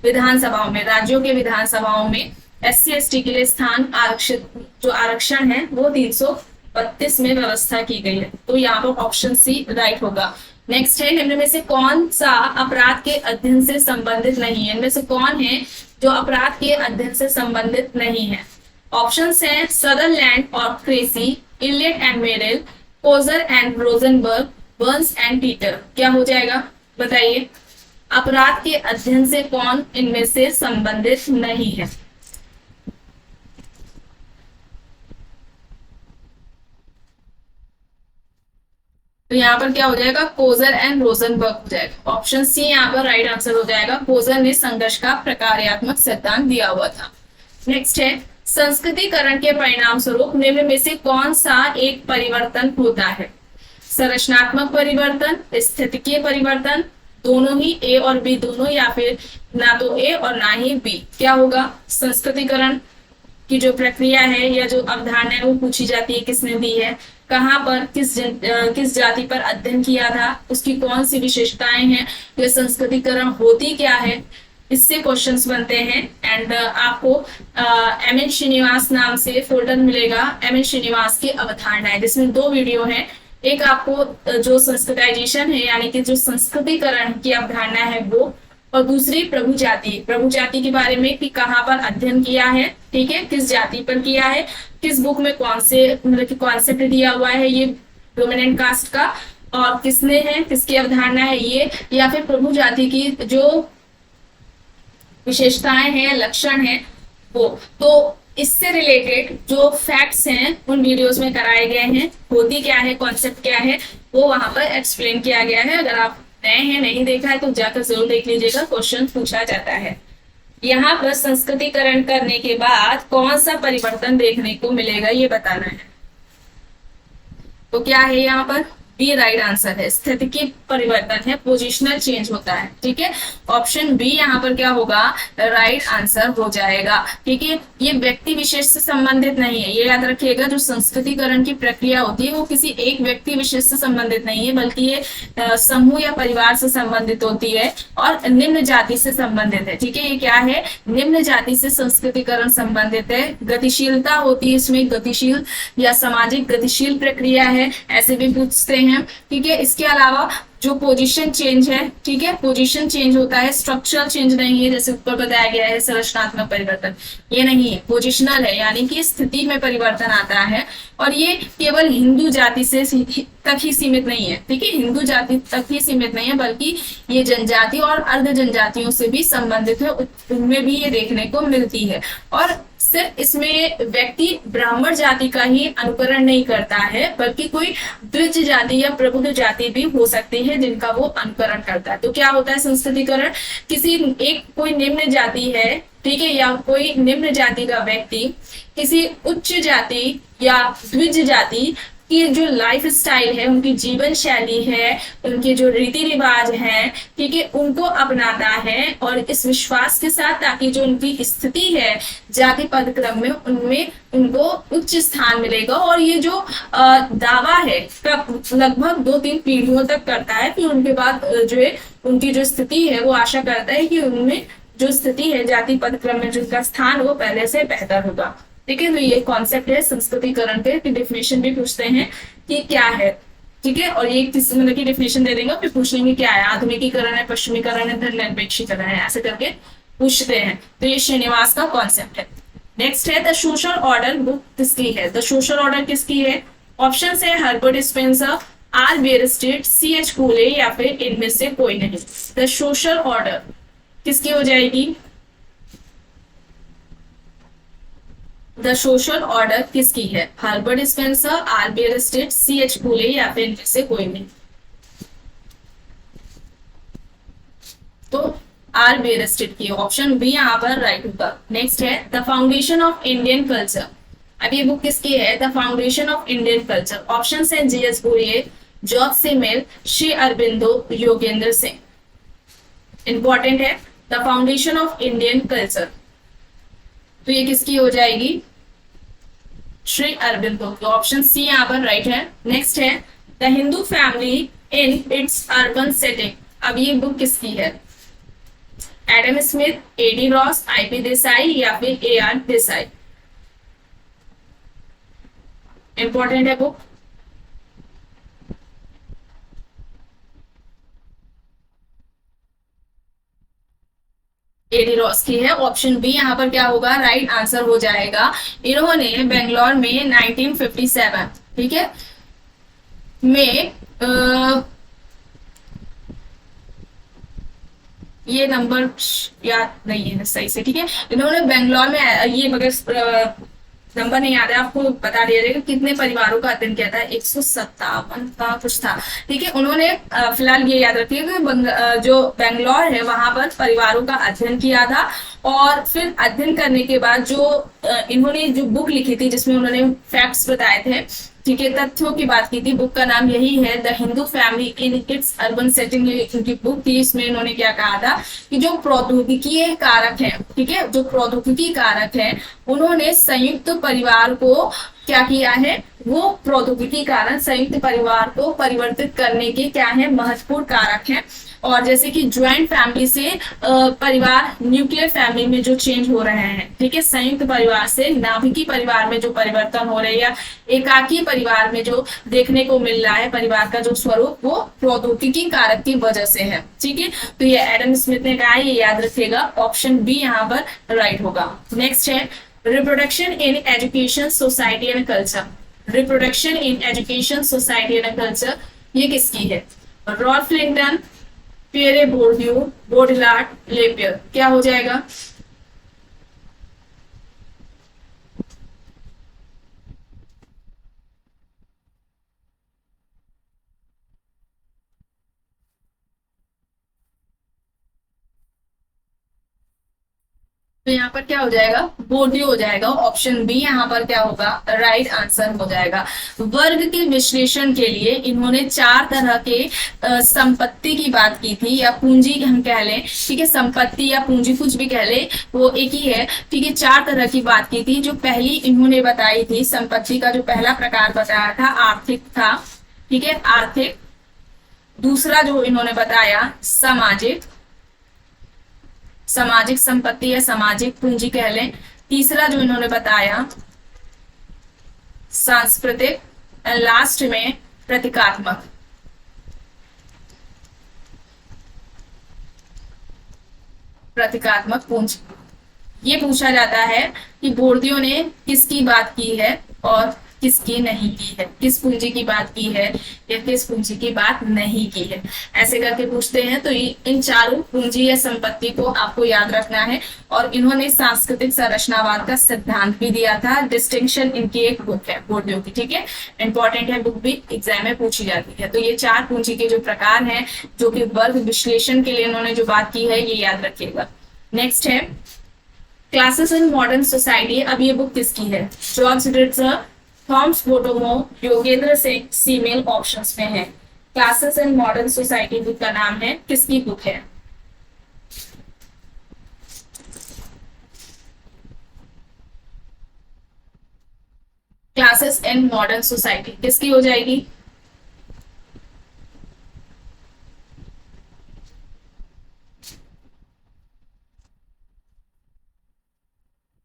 विधानसभाओं में, राज्यों के विधानसभाओं में एससी एसटी के लिए स्थान आरक्षित जो आरक्षण है वो 332 में व्यवस्था की गई है। तो यहाँ पर ऑप्शन सी राइट होगा। नेक्स्ट है, निम्न में से कौन सा अपराध के अध्ययन से संबंधित नहीं है? इनमें से कौन है जो अपराध के अध्ययन से संबंधित नहीं है? ऑप्शंस हैं सदरलैंड और Cressey, Elliott and Merrill, Coser and Rosenberg, Burns and Teeter. क्या हो जाएगा बताइए, अपराध के अध्ययन से कौन इनमें से संबंधित नहीं है? तो यहाँ पर क्या हो जाएगा, कोजर एंड रोजनबर्ग हो जाएगा। ऑप्शन सी यहाँ पर राइट आंसर हो जाएगा। कोजर ने संघर्ष का प्रकार्यात्मक सिद्धांत दिया हुआ था। नेक्स्ट है, संस्कृतिकरण के परिणाम स्वरूप निम्न में से कौन सा एक परिवर्तन होता है? संरचनात्मक परिवर्तन, स्थितिकीय परिवर्तन, दोनों ही ए और बी दोनों, या फिर ना तो ए और ना ही बी? क्या होगा? संस्कृतिकरण की जो प्रक्रिया है या जो अवधारणा है वो पूछी जाती है, किसने दी है, कहाँ पर, किस जाति पर अध्ययन किया था, उसकी कौन सी विशेषताएं हैं, ये संस्कृतिकरण होती क्या है, इससे क्वेश्चंस बनते हैं। एंड आपको एम एन श्रीनिवास नाम से फोल्डर मिलेगा, एम एन श्रीनिवास की अवधारणाएं, जिसमें 2 वीडियो हैं। एक आपको जो संस्कृताइजेशन है यानी कि जो संस्कृतिकरण की अवधारणा है वो, और दूसरी प्रभु जाति के बारे में कि कहाँ पर अध्ययन किया है, ठीक है, किस जाति पर किया है, किस बुक में कौन से मतलब कि कॉन्सेप्ट दिया हुआ है ये डोमिनेंट कास्ट का, और किसने है, किसकी अवधारणा है ये, या फिर प्रभु जाति की जो विशेषताएं हैं, लक्षण है वो। तो इससे रिलेटेड जो फैक्ट्स हैं उन वीडियोस में कराए गए हैं, होती क्या है, कॉन्सेप्ट क्या है, वो वहां पर एक्सप्लेन किया गया है। अगर आप नए हैं, नहीं देखा है तो जाकर जरूर देख लीजिएगा, क्वेश्चन पूछा जाता है। यहाँ पर संस्कृतिकरण करने के बाद कौन सा परिवर्तन देखने को मिलेगा ये बताना है। तो क्या है यहाँ पर, बी राइट आंसर है, स्थिति की परिवर्तन है, पोजिशनल चेंज होता है। ठीक है, ऑप्शन बी यहाँ पर क्या होगा, राइट आंसर हो जाएगा। ठीक है, ये व्यक्ति विशेष से संबंधित नहीं है, ये याद रखिएगा। जो संस्कृतिकरण की प्रक्रिया होती है वो किसी एक व्यक्ति विशेष से संबंधित नहीं है, बल्कि ये समूह या परिवार से संबंधित होती है और निम्न जाति से संबंधित है। ठीक है, ये क्या है, निम्न जाति से संस्कृतिकरण संबंधित है। गतिशीलता होती है इसमें, गतिशील या सामाजिक गतिशील प्रक्रिया है, ऐसे भी पूछते हैं। हैं, ठीक है। इसके अलावा जो पोजीशन चेंज है, ठीक है, पोजीशन चेंज होता है, स्ट्रक्चरल चेंज नहीं है, जैसे ऊपर बताया गया है संरचनात्मक परिवर्तन, ये नहीं है, पोजिशनल है, यानी कि स्थिति में परिवर्तन आता है। और ये केवल हिंदू जाति से तक ही सीमित नहीं है, ठीक है, हिंदू जाति तक ही सीमित नहीं है, बल्कि ये जनजाति और अर्ध जनजातियों से भी संबंधित है, उनमें भी ये देखने को मिलती है। और सिर्फ इसमें व्यक्ति ब्राह्मण जाति का ही अनुकरण नहीं करता है, बल्कि कोई द्विज जाति या प्रबुद्ध जाति भी हो सकती है जिनका वो अनुकरण करता है। तो क्या होता है संस्कृतिकरण, किसी एक कोई निम्न जाति है, ठीक है, या कोई निम्न जाति का व्यक्ति किसी उच्च जाति या द्विज जाति की जो लाइफ स्टाइल है, उनकी जीवन शैली है, उनके जो रीति रिवाज हैं, ठीक है, उनको अपनाता है, और इस विश्वास के साथ ताकि जो उनकी स्थिति है जाति पदक्रम में, उनमें उनको उच्च स्थान मिलेगा। और ये जो दावा है लगभग 2-3 पीढ़ियों तक करता है, फिर उनके बाद जो है उनकी जो स्थिति है वो आशा करता है कि उनमें जो स्थिति है जाति पदक्रम में जिनका स्थान वो पहले से बेहतर होगा, ठीक है। तो ये कॉन्सेप्ट है संस्कृतिकरण के, डेफिनेशन भी पूछते हैं कि क्या है, ठीक है, और ये किस मतलब की डेफिनेशन दे देंगे, फिर पूछ लेंगे क्या है, आधुनिकीकरण है, पश्चिमीकरण है, धर्मनिरपेक्षीकरण है, ऐसे करके पूछते हैं। तो ये श्रीनिवास का कॉन्सेप्ट है। नेक्स्ट है द सोशल ऑर्डर, बुक किसकी है, द सोशल ऑर्डर किसकी है? ऑप्शन है Herbert Spencer, R Bierstedt, C H Cooley, या फिर इनमें से कोई नहीं। द सोशल ऑर्डर किसकी हो जाएगी? द सोशल ऑर्डर किसकी है? Herbert Spencer, R Bierstedt, C H Cooley, या फिर इनमें से कोई नहीं। तो आर बेयरस्टेट की, ऑप्शन बी यहाँ पर राइट होगा। नेक्स्ट है the foundation of Indian culture. अब ये बुक किसकी है? The foundation of Indian culture. Option है जी एस बोरिए, George Simmel, Shri Aurobindo, Yogendra Singh. Important है the foundation of Indian culture, तो ये किसकी हो जाएगी? श्री अरबिंदो। तो ऑप्शन सी यहाँ पर राइट है। नेक्स्ट है the Hindu family in its urban setting. अब ये बुक किसकी है? Adam Smith, AD Ross, IP Desai, या फिर ए आर देसाई। इंपॉर्टेंट है बुक। एडी रॉस की है, ऑप्शन बी यहाँ पर क्या होगा? राइट आंसर हो जाएगा। इन्होंने बेंगलोर में 1957, ठीक है, में ये नंबर याद नहीं है सही से, ठीक है, इन्होंने बेंगलोर में ये मगर नंबर नहीं याद है, आपको बता दिया जाएगा कितने परिवारों का अध्ययन किया था, 157 का कुछ था, ठीक है। उन्होंने फिलहाल ये याद रखिए कि जो बेंगलोर है वहां पर परिवारों का अध्ययन किया था, और फिर अध्ययन करने के बाद जो इन्होंने जो बुक लिखी थी जिसमें उन्होंने फैक्ट्स बताए थे, ठीक है, तथ्यों की बात की थी, बुक का नाम यही है the Hindu family in its urban setting. उनकी बुक थी, इसमें इन्होंने क्या कहा था कि जो प्रौद्योगिकी कारक है, ठीक है, जो प्रौद्योगिकी कारक है, उन्होंने संयुक्त परिवार को क्या किया है, वो प्रौद्योगिकी कारण संयुक्त परिवार को परिवर्तित करने के क्या है, महत्वपूर्ण कारक है। और जैसे कि ज्वाइंट फैमिली से परिवार न्यूक्लियर फैमिली में जो चेंज हो रहे हैं, ठीक है, संयुक्त परिवार से नाभिकी परिवार में जो परिवर्तन हो रहे हैं, या एकाकी परिवार में जो देखने को मिल रहा है परिवार का जो स्वरूप, वो प्रौद्योगिकी कारक की वजह से है, ठीक है। तो ये एडम स्मिथ ने कहा है, ये याद रखिएगा, ऑप्शन बी यहाँ पर राइट होगा। नेक्स्ट है reproduction in education society and culture. Reproduction in education society and culture, ये किसकी है? Rolf Lingdon, Pierre Bourdieu, Baudrillard, Lapiere. क्या हो जाएगा? तो यहाँ पर क्या हो जाएगा? बोर्डियो हो जाएगा। ऑप्शन बी यहाँ पर क्या होगा? राइट आंसर हो जाएगा। वर्ग के विश्लेषण के लिए इन्होंने 4 तरह के संपत्ति की बात की थी, या पूंजी हम कह लें, ठीक है, संपत्ति या पूंजी कुछ भी कह ले, वो एक ही है, ठीक है। 4 तरह की बात की थी। जो पहली इन्होंने बताई थी संपत्ति का जो पहला प्रकार बताया था आर्थिक था, ठीक है, आर्थिक। दूसरा जो इन्होंने बताया सामाजिक, सामाजिक संपत्ति या सामाजिक पूंजी कह लें। तीसरा जो इन्होंने बताया सांस्कृतिक, लास्ट में प्रतीकात्मक, प्रतीकात्मक पूंजी। ये पूछा जाता है कि बोर्डियो ने किसकी बात की है और किसकी नहीं की है, किस पूंजी की बात की है या किस पूंजी की बात नहीं की है, ऐसे करके पूछते हैं। तो इन चारों पूंजी या संपत्ति को आपको याद रखना है। और इन्होंने सांस्कृतिक संरचनावाद का सिद्धांत भी दिया था। डिस्टिंक्शन इनकी एक बुक है बोर्डियो की, ठीक है, इंपॉर्टेंट है, बुक भी एग्जाम में पूछी जाती है। तो ये चार पूंजी के जो प्रकार हैं, जो कि वर्ग विश्लेषण के लिए इन्होंने जो बात की है, ये याद रखिएगा। नेक्स्ट है क्लासेस इन मॉडर्न सोसाइटी। अब ये बुक किसकी है? George Ritzer, Thomas Bottomore, Yogendra Singh, Simmel options में है। Classes in modern society book का नाम है, किसकी बुक है? क्लासेस इन मॉडर्न सोसाइटी किसकी हो जाएगी?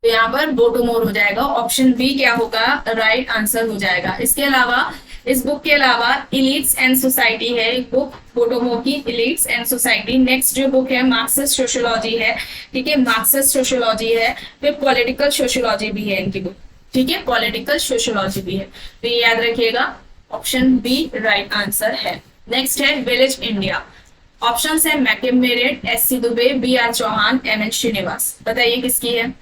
तो यहाँ पर बोटोमोर हो जाएगा। ऑप्शन बी क्या होगा? राइट आंसर हो जाएगा। इसके अलावा, इस बुक के अलावा इलीट्स एंड सोसाइटी है एक बुक बोटोमोर की, इलीट्स एंड सोसाइटी। नेक्स्ट जो बुक है मार्क्सिस्ट सोशियोलॉजी है, ठीक है, मार्क्सिस्ट सोशियोलॉजी है। फिर पॉलिटिकल सोशियोलॉजी भी है इनकी बुक, ठीक है, पॉलिटिकल सोशियोलॉजी भी है। तो ये याद रखिएगा, ऑप्शन बी राइट आंसर है। नेक्स्ट है विलेज इंडिया। ऑप्शन है McKim Marriott, S C Dube, B R Chauhan, M N Srinivas. बताइए किसकी है?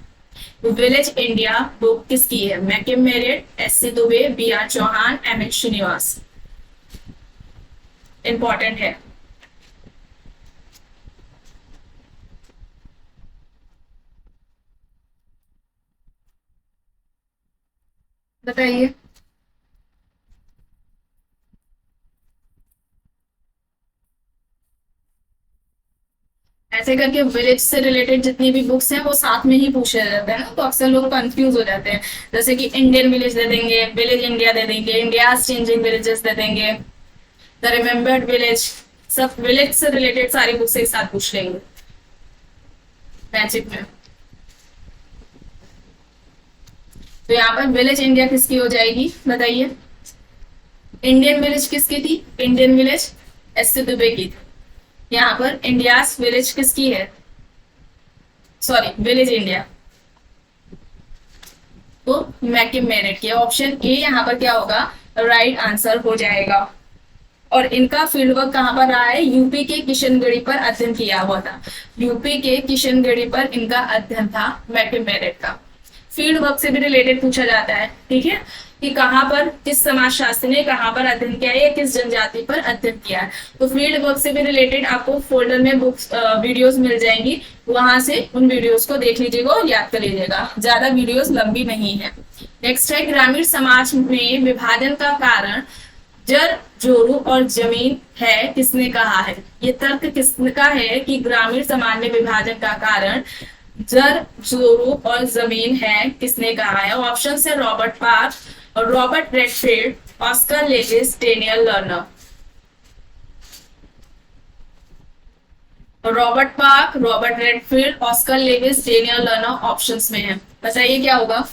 विलेज इंडिया बुक किसकी है? McKim Marriott, S C Dube, B R Chauhan, M H Srinivas. Important है। बताइए। ऐसे करके विलेज से रिलेटेड जितनी भी बुक्स हैं वो साथ में ही पूछे जाते हैं ना, तो अक्सर लोग कंफ्यूज हो जाते हैं। जैसे कि इंडियन विलेज दे देंगे, विलेज इंडिया दे देंगे, इंडिया चेंजिंग विलेजेस दे देंगे, द रिमेम्बर्ड विलेज, सब विलेज से रिलेटेड सारी बुक्स एक साथ पूछ लेंगे मैजिक में। तो यहाँ पर विलेज इंडिया किसकी हो जाएगी? बताइए। इंडियन विलेज किसकी थी? Indian village S C Dube की थी। यहाँ पर इंडियाज विलेज किसकी है? सॉरी, विलेज इंडिया तो मैकम मेरिट की। ऑप्शन ए यहाँ पर क्या होगा? राइट आंसर हो जाएगा। और इनका फील्ड वर्क कहाँ पर रहा है? यूपी के किशनगढ़ी पर अध्ययन किया हुआ था। यूपी के किशनगढ़ी पर इनका अध्ययन था मैकम मेरिट का। फील्ड वर्क से भी रिलेटेड पूछा जाता है, ठीक है, कि कहाँ पर किस समाजशास्त्री ने कहाँ पर अध्ययन किया है या किस जनजाति पर अध्ययन किया है। तो फील्ड वर्क से भी रिलेटेड आपको फोल्डर में बुक्स वीडियोस मिल जाएंगी, वहां से उन वीडियोस को देख लीजिएगा और याद कर लीजिएगा, ज्यादा वीडियोस लंबी नहीं है। नेक्स्ट है ग्रामीण समाज में विभाजन का कारण जर जोरू और जमीन है, किसने कहा है? ये तर्क किसका है कि ग्रामीण समाज में विभाजन का कारण जर जोरू और जमीन है, किसने कहा है? ऑप्शन है Robert park, Robert Redfield, Oscar Levi's, Daniel learner. Robert park, Robert Redfield, Oscar Levi's, Daniel learner options में है। बताइए क्या होगा?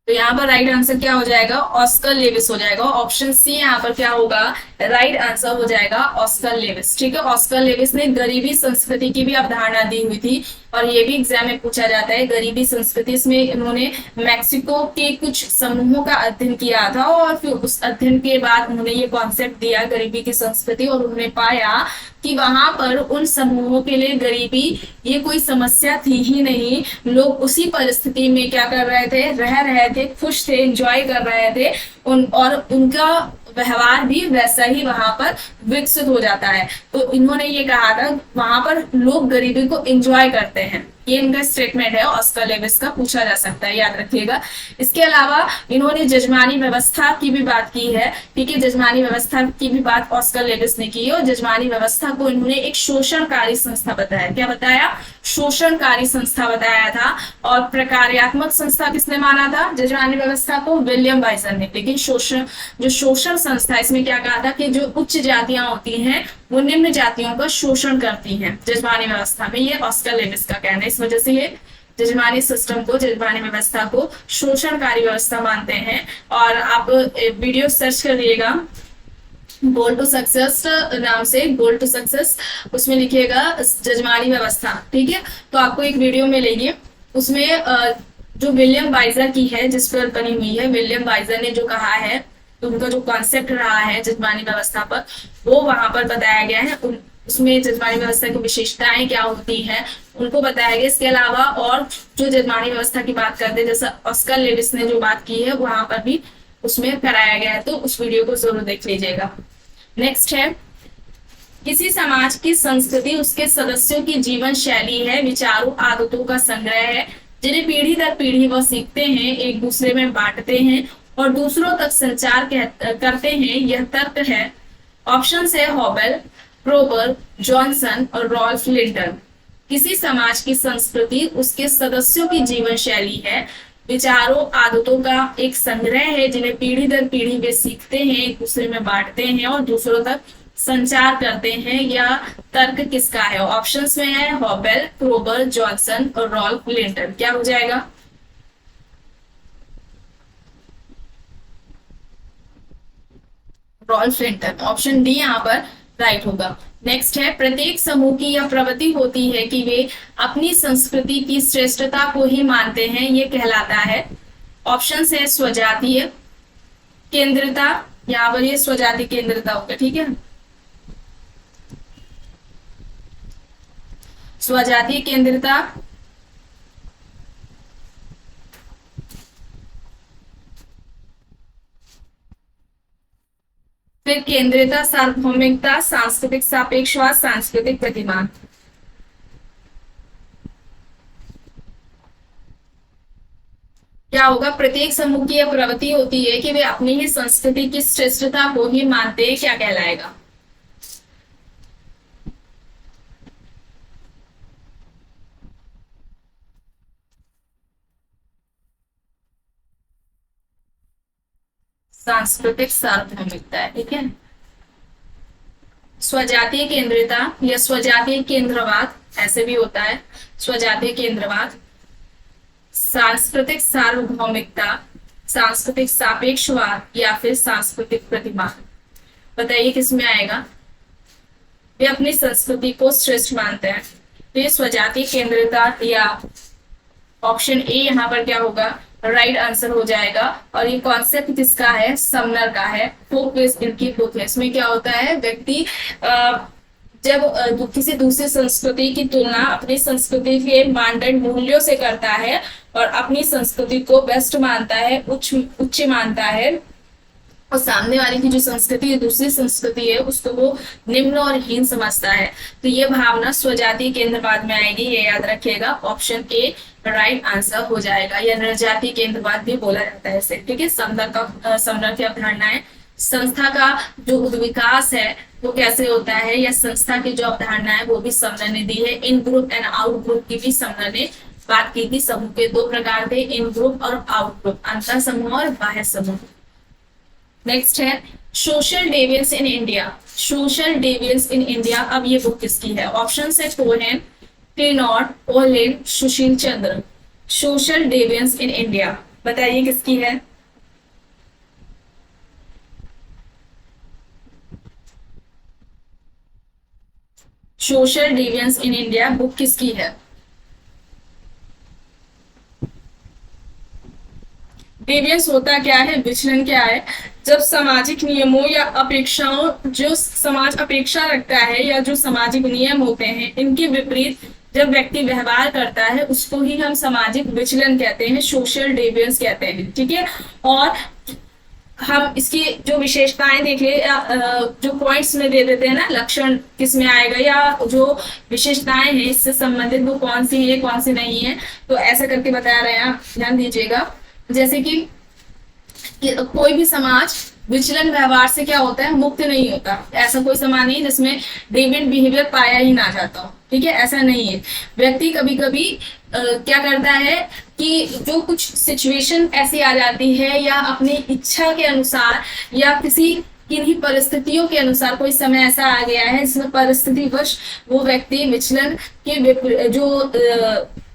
तो यहाँ पर राइट आंसर क्या हो जाएगा? ऑस्कर लेविस हो जाएगा। ऑप्शन सी यहाँ पर क्या होगा? राइट आंसर हो जाएगा ऑस्कर लेविस, ठीक है। ऑस्कर लेविस ने गरीबी संस्कृति की भी अवधारणा दी हुई थी और ये भी एग्जाम में पूछा जाता है। गरीबी संस्कृति, इसमें इन्होंने मैक्सिको के कुछ समूहों का अध्ययन किया था और फिर उस अध्ययन के बाद उन्होंने ये कॉन्सेप्ट दिया गरीबी की संस्कृति, और उन्होंने पाया कि वहां पर उन समूहों के लिए गरीबी ये कोई समस्या थी ही नहीं। लोग उसी परिस्थिति में क्या कर रहे थे? रह रहे थे, खुश थे, एंजॉय कर रहे थे, और उनका व्यवहार भी वैसा ही वहां पर विकसित हो जाता है। तो इन्होंने ये कहा था वहां पर लोग गरीबी को एंजॉय करते हैं। ये इनका स्टेटमेंट है, ऑस्कर लेविस का, पूछा जा सकता है, याद रखिएगा। इसके अलावा इन्होंने जजमानी व्यवस्था की भी बात की है, ठीक है, जजमानी व्यवस्था की भी बात ऑस्कर लेविस ने की है। और जजमानी व्यवस्था को इन्होंने एक शोषणकारी संस्था बताया। क्या बताया? शोषणकारी संस्था बताया था। और प्रकार्यात्मक संस्था किसने माना था जजमानी व्यवस्था को? विलियम बाइसन ने। लेकिन जो शोषण संस्था, इसमें क्या कहा था कि जो उच्च जातियां होती हैं वो निम्न जातियों का शोषण करती हैं जजमानी व्यवस्था में। ये ऑस्कर लेविस का कहना है। इस वजह से ये जजमानी सिस्टम को, जजमानी व्यवस्था को शोषणकारी व्यवस्था मानते हैं। और आप वीडियो सर्च करिएगा, गोल टू सक्सेस नाम से, गोल टू सक्सेस, उसमें लिखिएगा जजमानी व्यवस्था। ठीक है, तो आपको एक वीडियो मिलेगी, उसमें जो विलियम वाइजर की है, जिस पर बनी हुई है, विलियम वाइजर ने जो कहा है, तो उनका जो कॉन्सेप्ट रहा है जजमानी व्यवस्था पर, वो वहां पर बताया गया है। उसमें जजमानी व्यवस्था की विशेषताएं क्या होती हैं उनको बताया गया। इसके अलावा और जो जजमानी व्यवस्था की बात करते हैं, जैसे ऑस्कर लेविस ने जो बात की है, वहां पर भी उसमें कराया गया है, तो उस वीडियो को जरूर देख लीजिएगा। नेक्स्ट है, किसी समाज की संस्कृति उसके सदस्यों की जीवन शैली है, विचारों आदतों का संग्रह है, जिन्हें पीढ़ी दर पीढ़ी वह सीखते हैं, एक दूसरे में बांटते हैं और दूसरों तक संचार करते हैं। यह तर्क है। ऑप्शन है हॉबेल, प्रोबर, जॉनसन और रॉल्फ लिंटन। किसी समाज की संस्कृति उसके सदस्यों की जीवन शैली है, विचारों आदतों का एक संग्रह है, जिन्हें पीढ़ी दर पीढ़ी वे सीखते हैं, एक दूसरे में बांटते हैं और दूसरों तक संचार करते हैं। या तर्क किसका है? ऑप्शंस में है हॉबेल, प्रोबर, जॉनसन और रॉल्फ लिंटन। क्या हो जाएगा? रॉल्फ लिंटन, ऑप्शन डी यहाँ पर राइट होगा। नेक्स्ट है, प्रत्येक समूह की यह प्रवृत्ति होती है कि वे अपनी संस्कृति की श्रेष्ठता को ही मानते हैं, ये कहलाता है। ऑप्शन है स्वजातीय केंद्रिता, यहाँ पर ये स्वजाति केंद्रिता होगा। ठीक है, स्वजातीय केंद्रिता, फिर केंद्रिता, सार्वभौमिकता, सांस्कृतिक सापेक्षवाद, सांस्कृतिक प्रतिमान। क्या होगा? प्रत्येक समूह की यह प्रवृत्ति होती है कि वे अपनी ही संस्कृति की श्रेष्ठता को ही मानते हैं, क्या कहलाएगा? सांस्कृतिक सार्वभौमिकता है। ठीक है, स्वजातीय केंद्रिता या स्वजातीय केंद्रवाद, ऐसे भी होता है, स्वजातीय केंद्रवाद, सांस्कृतिक सार्वभौमिकता, सांस्कृतिक सापेक्षवाद या फिर सांस्कृतिक प्रतिमान। बताइए किसमें आएगा? वे अपनी संस्कृति को श्रेष्ठ मानते हैं, तो ये स्वजातीय केंद्रिता या ऑप्शन ए यहाँ पर क्या होगा? राइट आंसर हो जाएगा। और ये कॉन्सेप्ट किसका है? समनर का है। फोक इनकी बुक है। इसमें क्या होता है, व्यक्ति जब किसी दूसरी संस्कृति की तुलना अपनी संस्कृति के मानदंड मूल्यों से करता है और अपनी संस्कृति को बेस्ट मानता है, उच्च मानता है, और सामने वाले की जो संस्कृति है, दूसरी संस्कृति है, उसको वो निम्न और हीन समझता है, तो ये भावना स्वजातीय केंद्रवाद में आएगी। ये याद रखिएगा, ऑप्शन ए राइट आंसर हो जाएगा। या निर्जातीय केंद्रवाद भी बोला जाता है इसे। ठीक है, समनर की अवधारणा है। संस्था का जो विकास है वो कैसे होता है, या संस्था की जो अवधारणा है वो भी समनर ने दी है। इन ग्रुप एंड आउट ग्रुप की भी समनर ने बात की थी। समूह के दो प्रकार थे, इन ग्रुप और आउट ग्रुप, अंतर समूह और बाह्य समूह। नेक्स्ट है social deviance in India. Social deviance in India, अब ये बुक किसकी है? ऑप्शन है Cohen, Clinard, Olin, Sushil Chandra. Social deviance in India, बताइए किसकी है? Social deviance in India book किसकी है? डेवियंस होता क्या है, विचलन क्या है? जब सामाजिक नियमों या अपेक्षाओं, जो समाज अपेक्षा रखता है या जो सामाजिक नियम होते हैं, इनके विपरीत जब व्यक्ति व्यवहार करता है, उसको ही हम सामाजिक विचलन कहते हैं, सोशल डेवियंस कहते हैं। ठीक है, और हम इसकी जो विशेषताएं देख ले, जो पॉइंट्स में दे देते हैं ना, लक्षण किसमें आएगा या जो विशेषताएं हैं इससे संबंधित वो कौन सी है कौन सी नहीं है, तो ऐसा करके बता रहे हैं, आप ध्यान दीजिएगा। जैसे कि कोई भी समाज विचलन व्यवहार से क्या होता है, मुक्त नहीं होता। ऐसा कोई समाज नहीं जिसमें डेविएंट बिहेवियर पाया ही ना जाता हो। ठीक है, ऐसा नहीं है। व्यक्ति कभी कभी क्या करता है कि जो कुछ सिचुएशन ऐसी आ जाती है या अपनी इच्छा के अनुसार या किसी किन्हीं परिस्थितियों के अनुसार कोई समय ऐसा आ गया है जिसमें परिस्थितिवश वो व्यक्ति विचलन के जो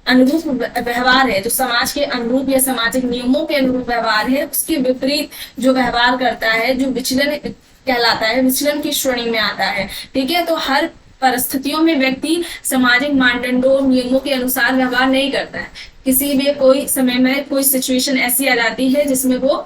अनुरूप व्यवहार है, जो समाज के अनुरूप या सामाजिक नियमों के अनुरूप व्यवहार है, उसके विपरीत जो व्यवहार करता है, जो विचलन कहलाता है, विचलन की श्रेणी में आता है। ठीक है, तो हर परिस्थितियों में व्यक्ति सामाजिक मानदंडों नियमों के अनुसार व्यवहार नहीं करता है। किसी भी कोई समय में कोई सिचुएशन ऐसी आ जाती है जिसमें वो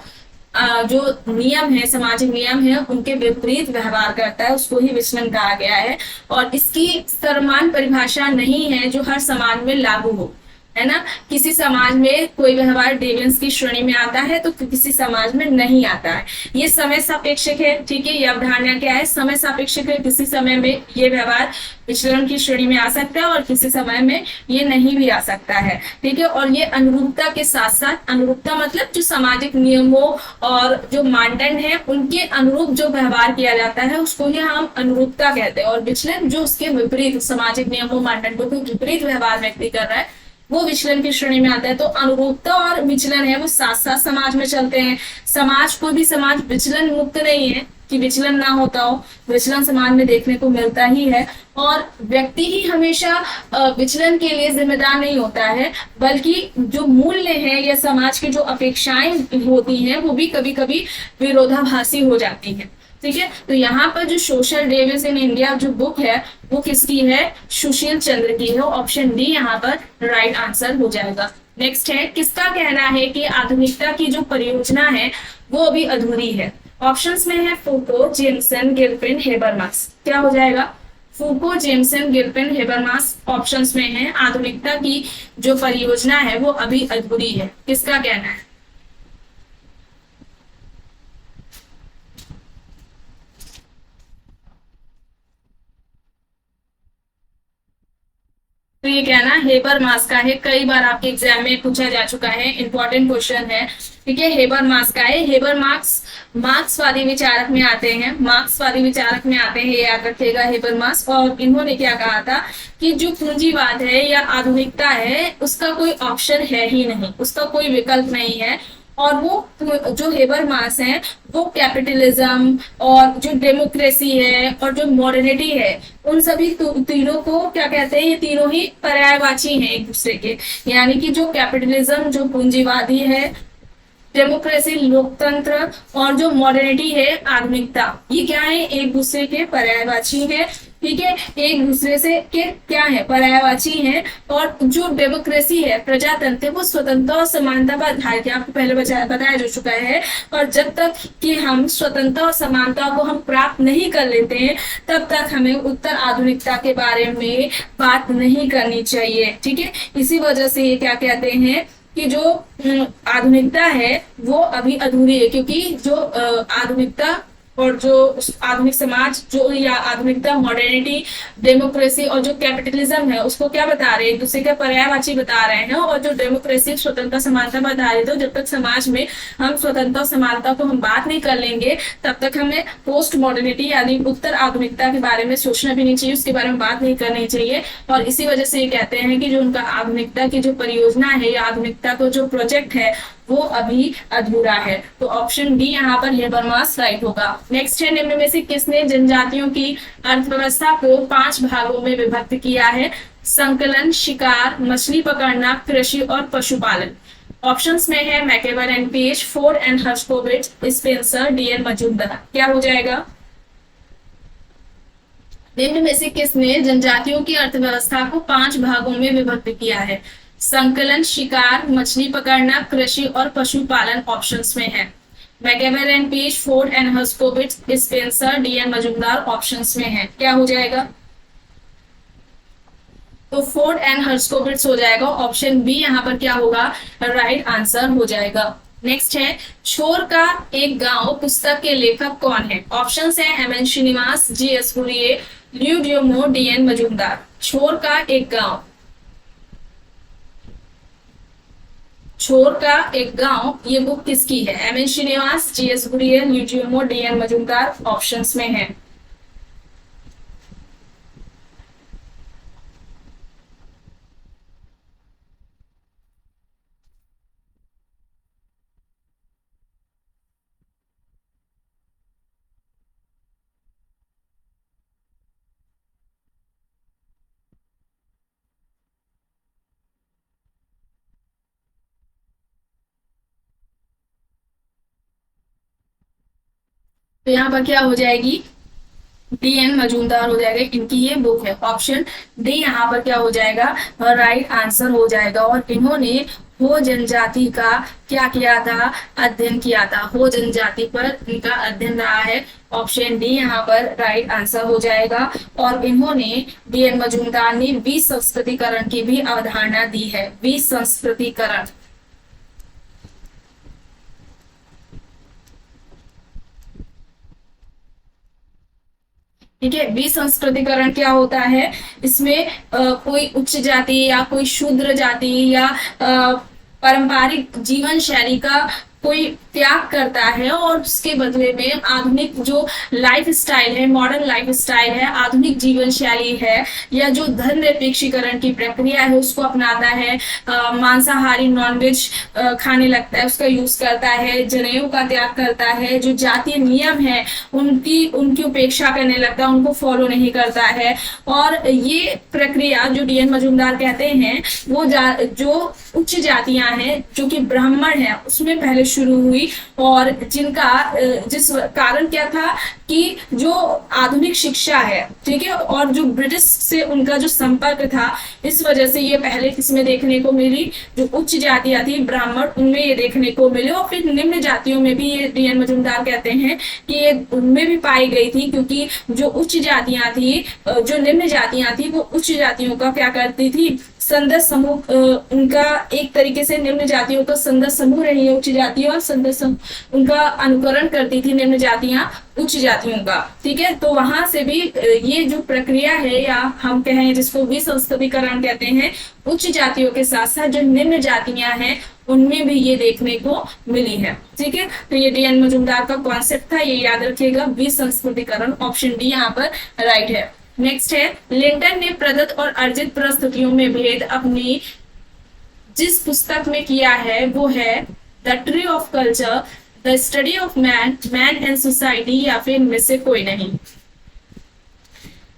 जो नियम है, सामाजिक नियम है, उनके विपरीत व्यवहार करता है, उसको ही विचलन कहा गया है। और इसकी समान परिभाषा नहीं है जो हर समाज में लागू हो, है ना। किसी समाज में कोई व्यवहार डेवियंस की श्रेणी में आता है तो किसी समाज में नहीं आता है। ये समय सापेक्षिक है। ठीक है, ये अवधारणा क्या है, समय सापेक्षिक है। किसी समय में ये व्यवहार विचलन की श्रेणी में आ सकता है और किसी समय में ये नहीं भी आ सकता है। ठीक है, और ये अनुरूपता के साथ साथ, अनुरूपता मतलब जो सामाजिक नियमों और जो मानदंड है उनके अनुरूप जो व्यवहार किया जाता है उसको ही हम अनुरूपता कहते हैं। और विचलन जो उसके विपरीत, सामाजिक नियमों मानदंडों के विपरीत व्यवहार व्यक्ति कर रहा है, वो विचलन की श्रेणी में आता है। तो अनुरूपता और विचलन है वो साथ साथ समाज में चलते हैं। समाज, कोई भी समाज विचलन मुक्त नहीं है कि विचलन ना होता हो, विचलन समाज में देखने को मिलता ही है। और व्यक्ति ही हमेशा विचलन के लिए जिम्मेदार नहीं होता है, बल्कि जो मूल्य है या समाज की जो अपेक्षाएं होती हैं वो भी कभी कभी विरोधाभासी हो जाती है। ठीक है, तो यहाँ पर जो सोशल डेविस इन इंडिया जो बुक है वो किसकी है, सुशील चंद्र की है। ऑप्शन डी यहाँ पर राइट आंसर हो जाएगा। नेक्स्ट है, किसका कहना है कि आधुनिकता की जो परियोजना है वो अभी अधूरी है। ऑप्शंस में है फूको, जेमसन, गिलपिन, हेबरमास। क्या हो जाएगा, फूको, जेमसन, गिलपिन, हेबरमास। ऑप्शंस में है आधुनिकता की जो परियोजना है वो अभी अधूरी है। किसका कहना है, तो ये कहना हेबर मास का है। कई बार आपके एग्जाम में पूछा जा चुका है, इंपॉर्टेंट क्वेश्चन है। ठीक है, हेबर मास का है। हेबर मार्क्स मार्क्सवादी विचारक में आते हैं, मार्क्सवादी विचारक में आते हैं, ये याद रखिएगा हेबर मास। और इन्होंने क्या कहा था कि जो पूंजीवाद है या आधुनिकता है उसका कोई ऑप्शन है ही नहीं, उसका कोई विकल्प नहीं है। और वो जो हेबर मास है वो कैपिटलिज्म और जो डेमोक्रेसी है और जो मॉडर्निटी है उन सभी तीनों को क्या कहते हैं, ये तीनों ही पर्यायवाची हैं एक दूसरे के। यानी कि जो कैपिटलिज्म जो पूंजीवादी है, डेमोक्रेसी लोकतंत्र, और जो मॉडर्निटी है आधुनिकता, ये क्या है, एक दूसरे के पर्यायवाची है। ठीक है, एक दूसरे से के क्या है, पर्यायवाची है। और जो डेमोक्रेसी है, प्रजातंत्र, वो स्वतंत्रता और समानता पर आधारित है, आपको पहले बताया जा चुका है। और जब तक कि हम स्वतंत्रता और समानता को हम प्राप्त नहीं कर लेते हैं तब तक हमें उत्तर आधुनिकता के बारे में बात नहीं करनी चाहिए। ठीक है, इसी वजह से ये क्या कहते हैं कि जो आधुनिकता है वो अभी अधूरी है, क्योंकि जो आधुनिकता और जो आधुनिक समाज जो या आधुनिकता, मॉडर्निटी, डेमोक्रेसी और जो कैपिटलिज्म है उसको क्या बता रहे हैं, एक दूसरे के पर्यायवाची बता रहे हैं। और जो डेमोक्रेसी, स्वतंत्रता, समानता बता रहे थे, जब तक समाज में हम स्वतंत्रता और समानता को हम बात नहीं कर लेंगे तब तक हमें पोस्ट मॉडर्निटी यानी उत्तर आधुनिकता के बारे में सोचना भी नहीं चाहिए, उसके बारे में बात नहीं करनी चाहिए। और इसी वजह से ये कहते हैं कि जो उनका आधुनिकता की जो परियोजना है या आधुनिकता को जो प्रोजेक्ट है वो अभी अधूरा है। तो ऑप्शन डी यहाँ पर हेबरमास राइट होगा। नेक्स्ट है, निम्न में से किसने जनजातियों की अर्थव्यवस्था को 5 भागों में विभक्त किया है। संकलन, शिकार, मछली पकड़ना, कृषि और पशुपालन। ऑप्शंस में है MacIver and Page, Ford and Herskovits, Spencer, D N Majumdar. क्या हो जाएगा, निम्न में से किसने जनजातियों की अर्थव्यवस्था को 5 भागों में विभक्त किया है। संकलन, शिकार, मछली पकड़ना, कृषि और पशुपालन ऑप्शंस में है। MacIver and Page, Ford and Herskovits, Spencer, D N Majumdar options में है। क्या हो जाएगा, तो फोर्ड एंड हर्शकोविच हो जाएगा। ऑप्शन बी यहाँ पर क्या होगा, राइट आंसर हो जाएगा। नेक्स्ट है, छोर का एक गांव पुस्तक के लेखक कौन है। ऑप्शंस है M N Srinivas, G S Ghurye, Louis Dumont, D N Majumdar. छोर का एक गांव, छोर का एक गांव, ये बुक किसकी है। M N Srinivas, G S Ghurye, Louis Dumont, D N Majumdar options में है। तो यहाँ पर क्या हो जाएगी, DN मजूमदार हो जाएगा, इनकी ये बुक है। ऑप्शन डी यहाँ पर क्या हो जाएगा, राइट आंसर हो जाएगा। और इन्होंने हो जनजाति का क्या किया था, अध्ययन किया था। हो जनजाति पर इनका अध्ययन रहा है। ऑप्शन डी यहाँ पर राइट आंसर हो जाएगा। और इन्होंने DN मजूमदार ने विसंस्कृतिकरण की भी अवधारणा दी है। विसंस्कृतिकरण, ठीक है। विसंस्कृतिकरण क्या होता है, इसमें कोई उच्च जाति या कोई शूद्र जाति या पारंपरिक जीवन शैली का कोई त्याग करता है और उसके बदले में आधुनिक जो लाइफ स्टाइल है, मॉडर्न लाइफ स्टाइल है, आधुनिक जीवन शैली है, या जो धन निरपेक्षीकरण की प्रक्रिया है उसको अपनाता है। मांसाहारी नॉनवेज खाने लगता है, उसका यूज करता है, जनेऊ का त्याग करता है, जो जातीय नियम है उनकी उनकी उपेक्षा करने लगता है, उनको फॉलो नहीं करता है। और ये प्रक्रिया जो DN मजूमदार कहते हैं वो जो उच्च जातियां हैं जो कि ब्राह्मण है उसमें पहले शुरू हुई। और जिनका जिस कारण क्या था कि जो आधुनिक शिक्षा है, ठीक है, और जो ब्रिटिश से उनका जो संपर्क था, इस वजह से ये पहले किसमें देखने को मिली, जो उच्च जातियां थी ब्राह्मण, उनमें ये देखने को मिले। और फिर निम्न जातियों में भी ये DN मजूमदार कहते हैं कि ये उनमें भी पाई गई थी, क्योंकि जो उच्च जातियां थी, जो निम्न जातियां थी, वो उच्च जातियों का क्या करती थी, संदर्भ समूह, उनका एक तरीके से निम्न जातियों का संदर्भ समूह रही है उच्च जातियों, और संदर्भ समूह उनका अनुकरण करती थी निम्न जातियां उच्च जातियों का, ठीक है। तो वहां से भी ये जो प्रक्रिया है, या हम कहें जिसको विसंस्कृतिकरण कहते हैं, उच्च जातियों के साथ साथ जो निम्न जातियां हैं उनमें भी ये देखने को मिली है, ठीक है। तो ये DN मजूमदार का कॉन्सेप्ट था, ये याद रखिएगा, विसंस्कृतिकरण। ऑप्शन डी यहाँ पर राइट है। नेक्स्ट है, लिंटन ने प्रदत्त और अर्जित परिस्थितियों में भेद अपनी जिस पुस्तक में किया है वो है the tree of culture, the study of man, man and society, या फिर इनमें से कोई नहीं।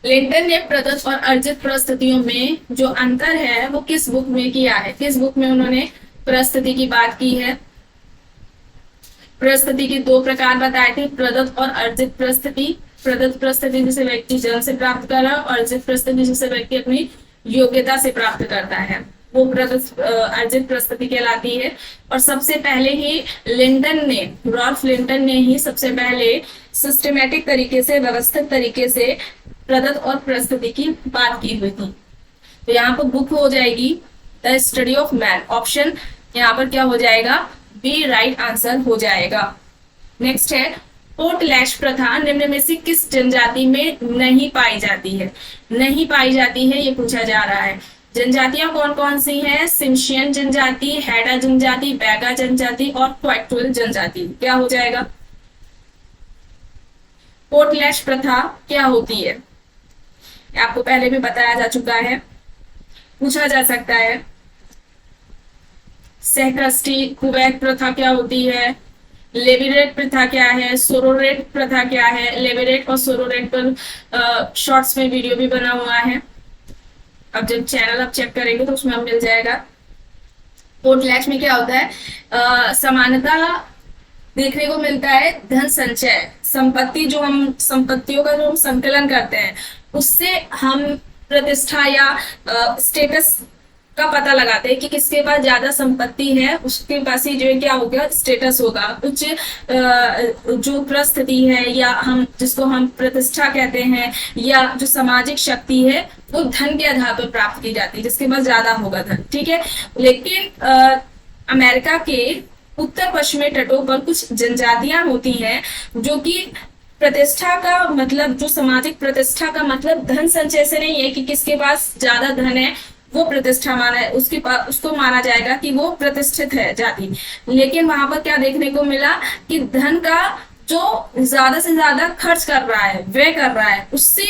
लिंटन ने प्रदत्त और अर्जित परिस्थितियों में जो अंतर है वो किस बुक में किया है, किस बुक में उन्होंने परिस्थिति की बात की है। परिस्थिति के दो प्रकार बताए थे, प्रदत्त और अर्जित परिस्थिति। प्रदत्त परिस्थिति जिसे व्यक्ति जन्म से प्राप्त कर रहा है, और अर्जित परिस्थिति जिसे व्यक्ति अपनी योग्यता से प्राप्त करता है, वो प्रदत्त अर्जित परिस्थिति कहलाती है। और सबसे पहले ही लिंटन ने, रॉल्फ लिंटन ने ही सबसे पहले सिस्टमेटिक तरीके से, व्यवस्थित तरीके से प्रदत्त और परिस्थिति की बात की हुई थी। तो यहाँ पर बुक हो जाएगी the study of man. Option यहाँ पर क्या हो जाएगा, बी राइट आंसर हो जाएगा। नेक्स्ट है, पोर्टलैश प्रथा निम्न में से किस जनजाति में नहीं पाई जाती है, नहीं पाई जाती है, ये पूछा जा रहा है। जनजातियां कौन कौन सी हैं, सिमशियन जनजाति, हैडा जनजाति, बैगा जनजाति और क्वाइटुल जनजाति। क्या हो जाएगा, पोर्टलैश प्रथा क्या होती है, आपको पहले भी बताया जा चुका है, पूछा जा सकता है। सहकष्टी कुवैत प्रथा क्या होती है, लेविरेट प्रथा क्या है, सोरोरेट प्रथा क्या है। लेविरेट और सोरोरेट पर शॉर्ट्स में वीडियो भी बना हुआ है, अब जब चैनल आप चेक करेंगे तो उसमें अब मिल जाएगा। पोर्टलैश में क्या होता है, समानता देखने को मिलता है, धन संचय, संपत्ति, जो हम संपत्तियों का जो हम संकलन करते हैं उससे हम प्रतिष्ठा या स्टेटस का पता लगाते हैं कि किसके पास ज्यादा संपत्ति है, उसके पास ही जो है क्या होगा, स्टेटस होगा। उच्च जो परिस्थिति है, या हम जिसको हम प्रतिष्ठा कहते हैं, या जो सामाजिक शक्ति है, वो धन के आधार पर प्राप्त की जाती है, जिसके पास ज्यादा होगा धन, ठीक है। लेकिन अमेरिका के उत्तर पश्चिमी तटों पर कुछ जनजातियां होती हैं जो कि प्रतिष्ठा का मतलब, जो सामाजिक प्रतिष्ठा का मतलब धन संचय से नहीं है कि किसके पास ज्यादा धन है वो प्रतिष्ठा माना है, उसके पास उसको माना जाएगा कि वो प्रतिष्ठित है जाति। लेकिन वहां पर क्या देखने को मिला कि धन का जो ज्यादा से ज्यादा खर्च कर रहा है, व्यय कर रहा है, उससे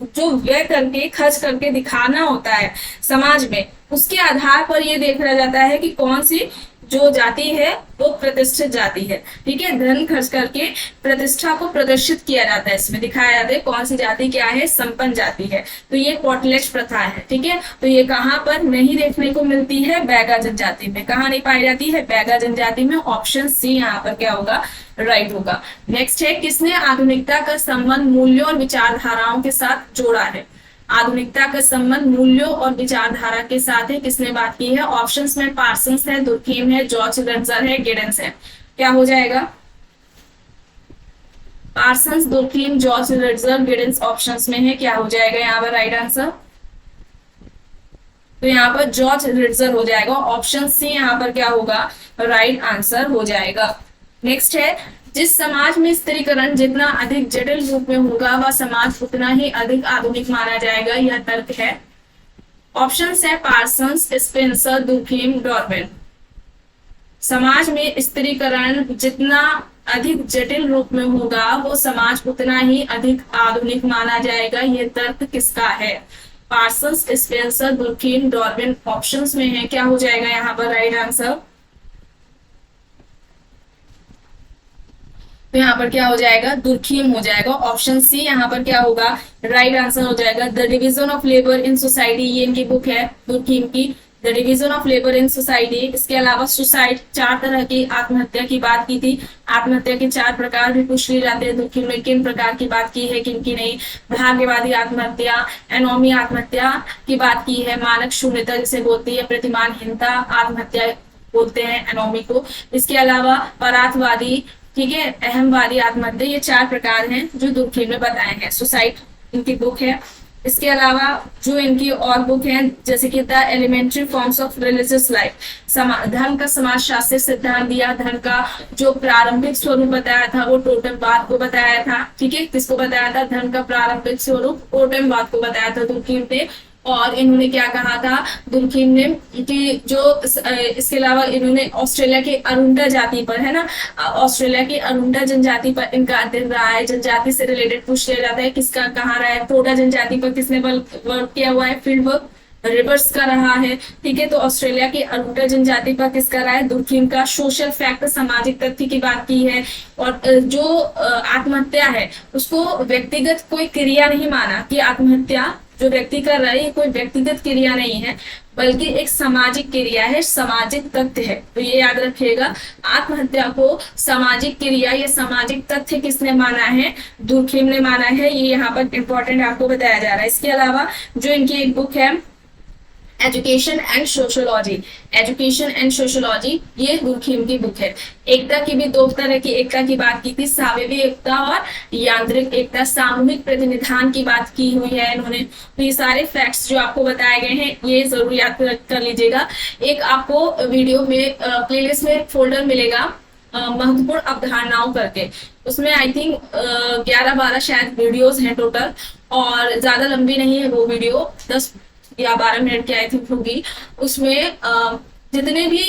जो व्यय करके खर्च करके दिखाना होता है समाज में, उसके आधार पर ये देखा जाता है कि कौन सी जो जाति है वो प्रतिष्ठित जाति है। ठीक है, धन खर्च करके प्रतिष्ठा को प्रदर्शित किया जाता है, इसमें दिखाया जाता है कौन सी जाति क्या है, संपन्न जाति है। तो ये कॉटलेज प्रथा है। ठीक है, तो ये कहाँ पर नहीं देखने को मिलती है, बैगा जनजाति में। कहाँ नहीं पाई जाती है, बैगा जनजाति में। ऑप्शन सी यहाँ पर क्या होगा, राइट होगा। नेक्स्ट है, किसने आधुनिकता का संबंध मूल्यों और विचारधाराओं के साथ जोड़ा है। आधुनिकता का संबंध मूल्यों और विचारधारा के साथ है, किसने बात की है। ऑप्शंस में पार्सन्स है, दुर्खीम है, जॉर्ज रटजर है, गिडेंस है। क्या हो जाएगा, Parsons, Durkheim, George Ritzer, Giddens options में है। क्या हो जाएगा यहाँ पर राइट आंसर, तो यहाँ पर जॉर्ज रिट्जर हो जाएगा। ऑप्शन सी यहाँ पर क्या होगा, राइट आंसर हो जाएगा। नेक्स्ट है, जिस समाज में स्त्रीकरण जितना अधिक जटिल रूप में होगा वह समाज उतना ही अधिक आधुनिक माना जाएगा, यह तर्क है। ऑप्शन है पार्सन्स, स्पेंसर, दुर्खीम, डॉर्विन। समाज में स्त्रीकरण जितना अधिक जटिल रूप में होगा वो समाज उतना ही अधिक आधुनिक माना जाएगा, यह तर्क किसका है। Parsons, Spencer, Durkheim, Darwin options में है। क्या हो जाएगा यहाँ पर राइट आंसर, तो यहाँ पर क्या हो जाएगा, दुर्खीम हो जाएगा। ऑप्शन सी यहाँ पर क्या होगा, राइट आंसर हो जाएगा। The division of labour in society, ये इनकी बुक है दुर्खीम की, the division of labour in society. इसके अलावा सुसाइड, 4 तरह की आत्महत्या की बात की थी। आत्महत्या के 4 प्रकार भी पूछ लिए जाते हैं दुर्खीम में, किन प्रकार की बात की है, किन की नहीं। भाग्यवादी आत्महत्या, एनोमी आत्महत्या की बात की है, मानक शून्यता जिसे बोलती है, प्रतिमानहीनता आत्महत्या बोलते हैं एनोमी को। इसके अलावा परार्थवादी, ठीक है, अहमवादी आत्महत्या, ये 4 प्रकार हैं जो दुर्खीम में बताए हैं। सुसाइड इनकी बुक है। इसके अलावा जो इनकी और बुक है जैसे कि the elementary forms of religious life, धर्म का समाजशास्त्रीय सिद्धांत दिया, धर्म का जो प्रारंभिक स्वरूप बताया था वो टोटेमवाद को बताया था। ठीक है, किसको बताया था, धर्म का प्रारंभिक स्वरूप टोटेमवाद को बताया था दुर्खीम ने। और इन्होंने क्या कहा था दुर्खीम ने कि जो इसके अलावा इन्होंने ऑस्ट्रेलिया के अरुंडा जाति पर, है ना, ऑस्ट्रेलिया की अरुंडा जनजाति पर इनका अध्ययन रहा है। जनजाति से रिलेटेड पूछ लिया जाता है किसका कहाँ रहा है, टोडा जनजाति पर किसने वर्क किया हुआ है, फील्ड वर्क रिवर्स का रहा है। ठीक है, तो ऑस्ट्रेलिया की अरुंडा जनजाति पर किसका रहा है, दुर्खीम का। सोशल फैक्ट, सामाजिक तथ्य की बात की है। और जो आत्महत्या है उसको व्यक्तिगत कोई क्रिया नहीं माना कि आत्महत्या जो व्यक्ति कर रहा है ये कोई व्यक्तिगत क्रिया नहीं है बल्कि एक सामाजिक क्रिया है, सामाजिक तथ्य है। तो ये याद रखिएगा, आत्महत्या को सामाजिक क्रिया या सामाजिक तथ्य किसने माना है, दुर्खीम ने माना है। ये यहाँ पर इंपॉर्टेंट आपको बताया जा रहा है। इसके अलावा जो इनकी एक बुक है education and sociology, education and sociology, ये दुर्खीम की बुक है। एकता की भी 2 तरह की एकता की बात की थी, सामूहिक एकता और यांत्रिक एकता। सामूहिक प्रतिनिधान की बात की हुई है इन्होंने। तो ये सारे फैक्ट्स जो आपको बताए गए हैं ये जरूर याद कर लीजिएगा। एक आपको वीडियो में प्लेलिस्ट में फोल्डर मिलेगा महत्वपूर्ण अवधारणाओं करके, उसमें आई थिंक 11-12 शायद वीडियोस हैं टोटल, और ज्यादा लंबी नहीं है वो वीडियो, 10 या 12 मिनट की आई थिंक होगी। उसमें जितने भी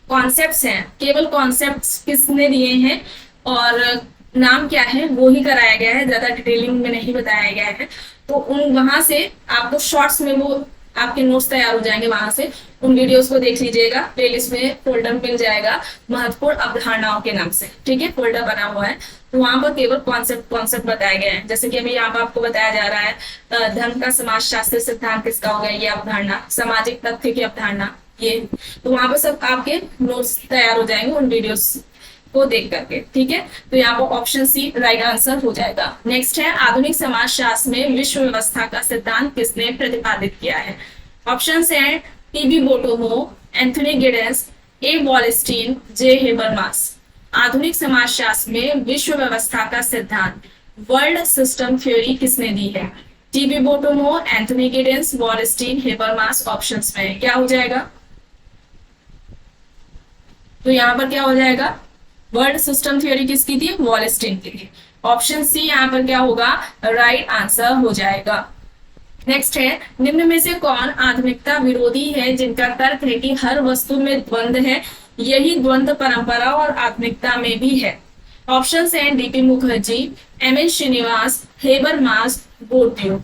कॉन्सेप्ट्स हैं, केवल कॉन्सेप्ट्स किसने दिए हैं और नाम क्या है वो ही कराया गया है, ज्यादा डिटेलिंग में नहीं बताया गया है। तो उन वहां से आपको शॉर्ट्स में वो आपके नोट्स तैयार हो जाएंगे, वहां से उन वीडियोस को देख लीजिएगा। प्लेलिस्ट में फोल्डर मिल जाएगा महत्वपूर्ण अवधारणाओं के नाम से। ठीक है, फोल्डर बना हुआ है, तो वहां पर केवल कॉन्सेप्ट बताए गए हैं। जैसे कि अभी यहाँ पर आपको बताया जा रहा है धर्म का समाजशास्त्रीय सिद्धांत किसका हो गया, ये अवधारणा, सामाजिक तथ्य की अवधारणा ये। तो वहां पर सब आपके नोट्स तैयार हो जाएंगे उन वीडियोस को देख करके। ठीक है, तो यहाँ पर ऑप्शन सी राइट आंसर हो जाएगा। नेक्स्ट है, आधुनिक समाजशास्त्र में विश्व व्यवस्था का सिद्धांत किसने प्रतिपादित किया है। ऑप्शन है टीबी बोटोमो, एंथनी गिडेंस, ए वॉलस्टीन, जे हेबरमास। आधुनिक समाजशास्त्र में विश्व व्यवस्था का सिद्धांत, वर्ल्ड सिस्टम थ्योरी किसने दी है। T B Bottomore, Anthony Giddens, Wallerstein, Habermas options में। क्या हो जाएगा, तो यहाँ पर क्या हो जाएगा, वर्ल्ड सिस्टम थ्योरी किसकी थी, वॉलस्टीन की थी। ऑप्शन सी यहाँ पर क्या होगा, राइट आंसर हो जाएगा। नेक्स्ट है, निम्न में से कौन आधुनिकता विरोधी है जिनका तर्क है कि हर वस्तु में द्वंद्व है, यही द्वंद्व परंपरा और आधुनिकता में भी है। ऑप्शन है D P Mukherjee, M N Srinivas, Habermas, Bourdieu.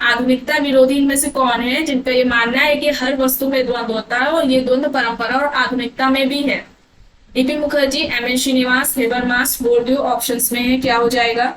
आधुनिकता विरोधी इनमें से कौन है जिनका ये मानना है कि हर वस्तु में द्वंद्व होता है, और ये द्वंद्व परंपरा और आधुनिकता में भी है? D P Mukherjee, M N Srinivas, Habermas, Bourdieu options में है, क्या हो जाएगा?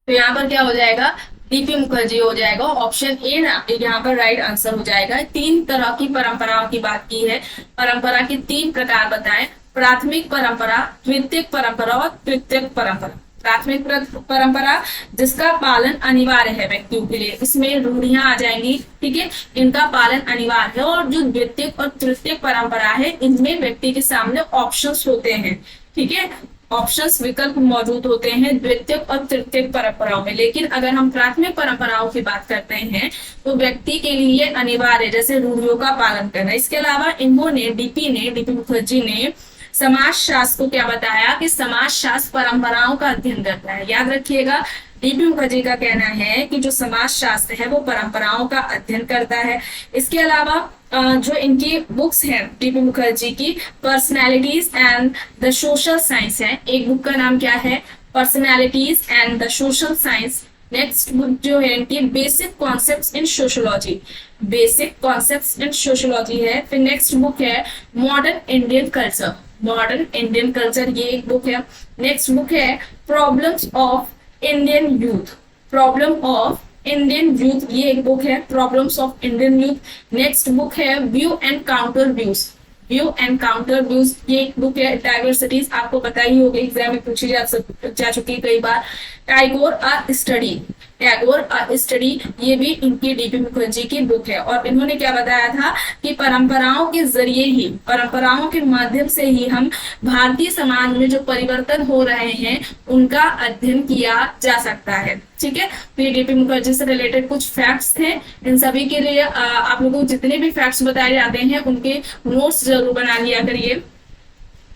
तो यहाँ पर क्या हो जाएगा? डीपी मुखर्जी हो जाएगा, ऑप्शन ए ना यहाँ पर राइट आंसर हो जाएगा। तीन तरह की परंपराओं की बात की है, परंपरा के तीन प्रकार बताएं: प्राथमिक परंपरा, द्वितीयक परंपरा और तृतीयक परंपरा। प्राथमिक परंपरा जिसका पालन अनिवार्य है व्यक्तियों के लिए, इसमें रूढ़ियां आ जाएंगी, ठीक है, इनका पालन अनिवार्य है। और जो द्वितीयक और तृतीयक परंपरा है, इनमें व्यक्ति के सामने ऑप्शंस होते हैं, ठीक है, ऑप्शंस विकल्प मौजूद होते हैं द्वितीयक और तृतीयक परंपराओं में। लेकिन अगर हम प्राथमिक परंपराओं की बात करते हैं तो व्यक्ति के लिए अनिवार्य, जैसे रूढ़ियों का पालन करना। इसके अलावा इन्होंने डीपी मुखर्जी ने समाज शास्त्र को क्या बताया कि समाज शास्त्र परंपराओं का अध्ययन करता है। याद रखिएगा, डीपी मुखर्जी का कहना है कि जो समाज शास्त्र है वो परंपराओं का अध्ययन करता है। इसके अलावा जो इनकी बुक्स हैं डीपी मुखर्जी की, personalities and the social science है। एक बुक का नाम क्या है? Personalities and the social science. Next book जो है इनकी बेसिक कॉन्सेप्ट्स इन सोशोलॉजी, बेसिक कॉन्सेप्ट्स इन सोशोलॉजी है। फिर नेक्स्ट बुक है modern Indian culture, modern Indian culture, ये एक बुक है। नेक्स्ट बुक है problems of Indian youth, problem of Indian youth, ये एक बुक है, problems of Indian youth. Next book है view and counter views, view and counter views, ये एक बुक है। डाइवर्सिटीज आपको पता ही होगी, एग्जाम में पूछी जा चुकी कई बार। Tagore a study, Tagore a study, ये भी इनकी डीपी मुखर्जी की बुक है। और इन्होंने क्या बताया था कि परंपराओं के जरिए ही, परंपराओं के माध्यम से ही हम भारतीय समाज में जो परिवर्तन हो रहे हैं उनका अध्ययन किया जा सकता है, ठीक है। तो ये डीपी मुखर्जी से रिलेटेड कुछ फैक्ट्स थे। इन सभी के लिए आप लोगों को जितने भी फैक्ट्स बताए जाते हैं उनके नोट्स जरूर बना लिया करिए,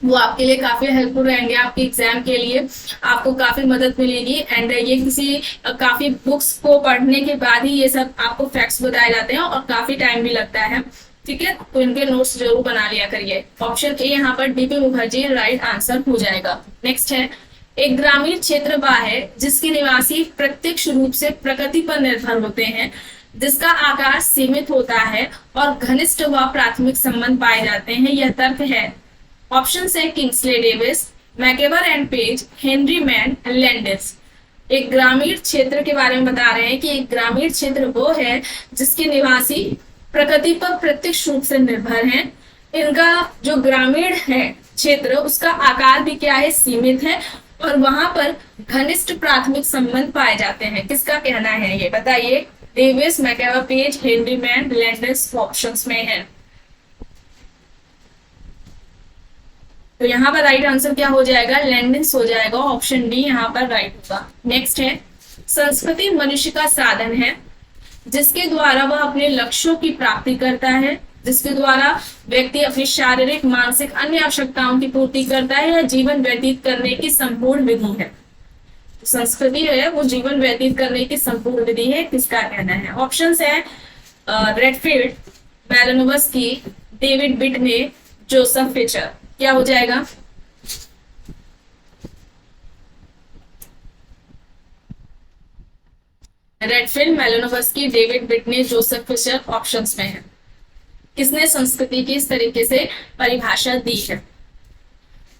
वो आपके लिए काफी हेल्पफुल रहेंगे, आपके एग्जाम के लिए आपको काफी मदद मिलेगी। एंड ये किसी काफी बुक्स को पढ़ने के बाद ही ये सब आपको फैक्ट्स बताए जाते हैं और काफी टाइम भी लगता है, ठीक है। तो इनके नोट्स जरूर बना लिया करिए। ऑप्शन ए यहाँ पर डीपी मुखर्जी राइट आंसर हो जाएगा। नेक्स्ट है, एक ग्रामीण क्षेत्र वह है जिसके निवासी प्रत्यक्ष रूप से प्रकृति पर निर्भर होते हैं, जिसका आकार सीमित होता है और घनिष्ठ व प्राथमिक संबंध पाए जाते हैं। यह तर्क है। ऑप्शन है Kingsley Davis, MacIver and Page, Henry Maine, Landis. एक ग्रामीण क्षेत्र के बारे में बता रहे हैं कि एक ग्रामीण क्षेत्र वो है जिसके निवासी प्रकृति पर प्रत्यक्ष रूप से निर्भर हैं। इनका जो ग्रामीण है क्षेत्र, उसका आकार भी क्या है? सीमित है, और वहां पर घनिष्ठ प्राथमिक संबंध पाए जाते हैं। किसका कहना है ये बताइए? Davis, MacIver, Page, Henry Maine, Landis options में है। तो यहाँ पर राइट आंसर क्या हो जाएगा? लैंडिस हो जाएगा, ऑप्शन डी यहाँ पर राइट होगा। नेक्स्ट है, संस्कृति मनुष्य का साधन है जिसके द्वारा वह अपने लक्ष्यों की प्राप्ति करता है, जिसके द्वारा व्यक्ति अपनी शारीरिक, मानसिक, अन्य आवश्यकताओं की पूर्ति करता है या जीवन व्यतीत करने की संपूर्ण विधि है। संस्कृति है वो जीवन व्यतीत करने की संपूर्ण विधि है। किसका कहना है? ऑप्शंस है Redfield, Malinowski, David Bidney, Joseph Fisher. क्या हो जाएगा? Redfield, Malinowski, David Bidney, Joseph Fisher options में है। किसने संस्कृति की इस तरीके से परिभाषा दी है?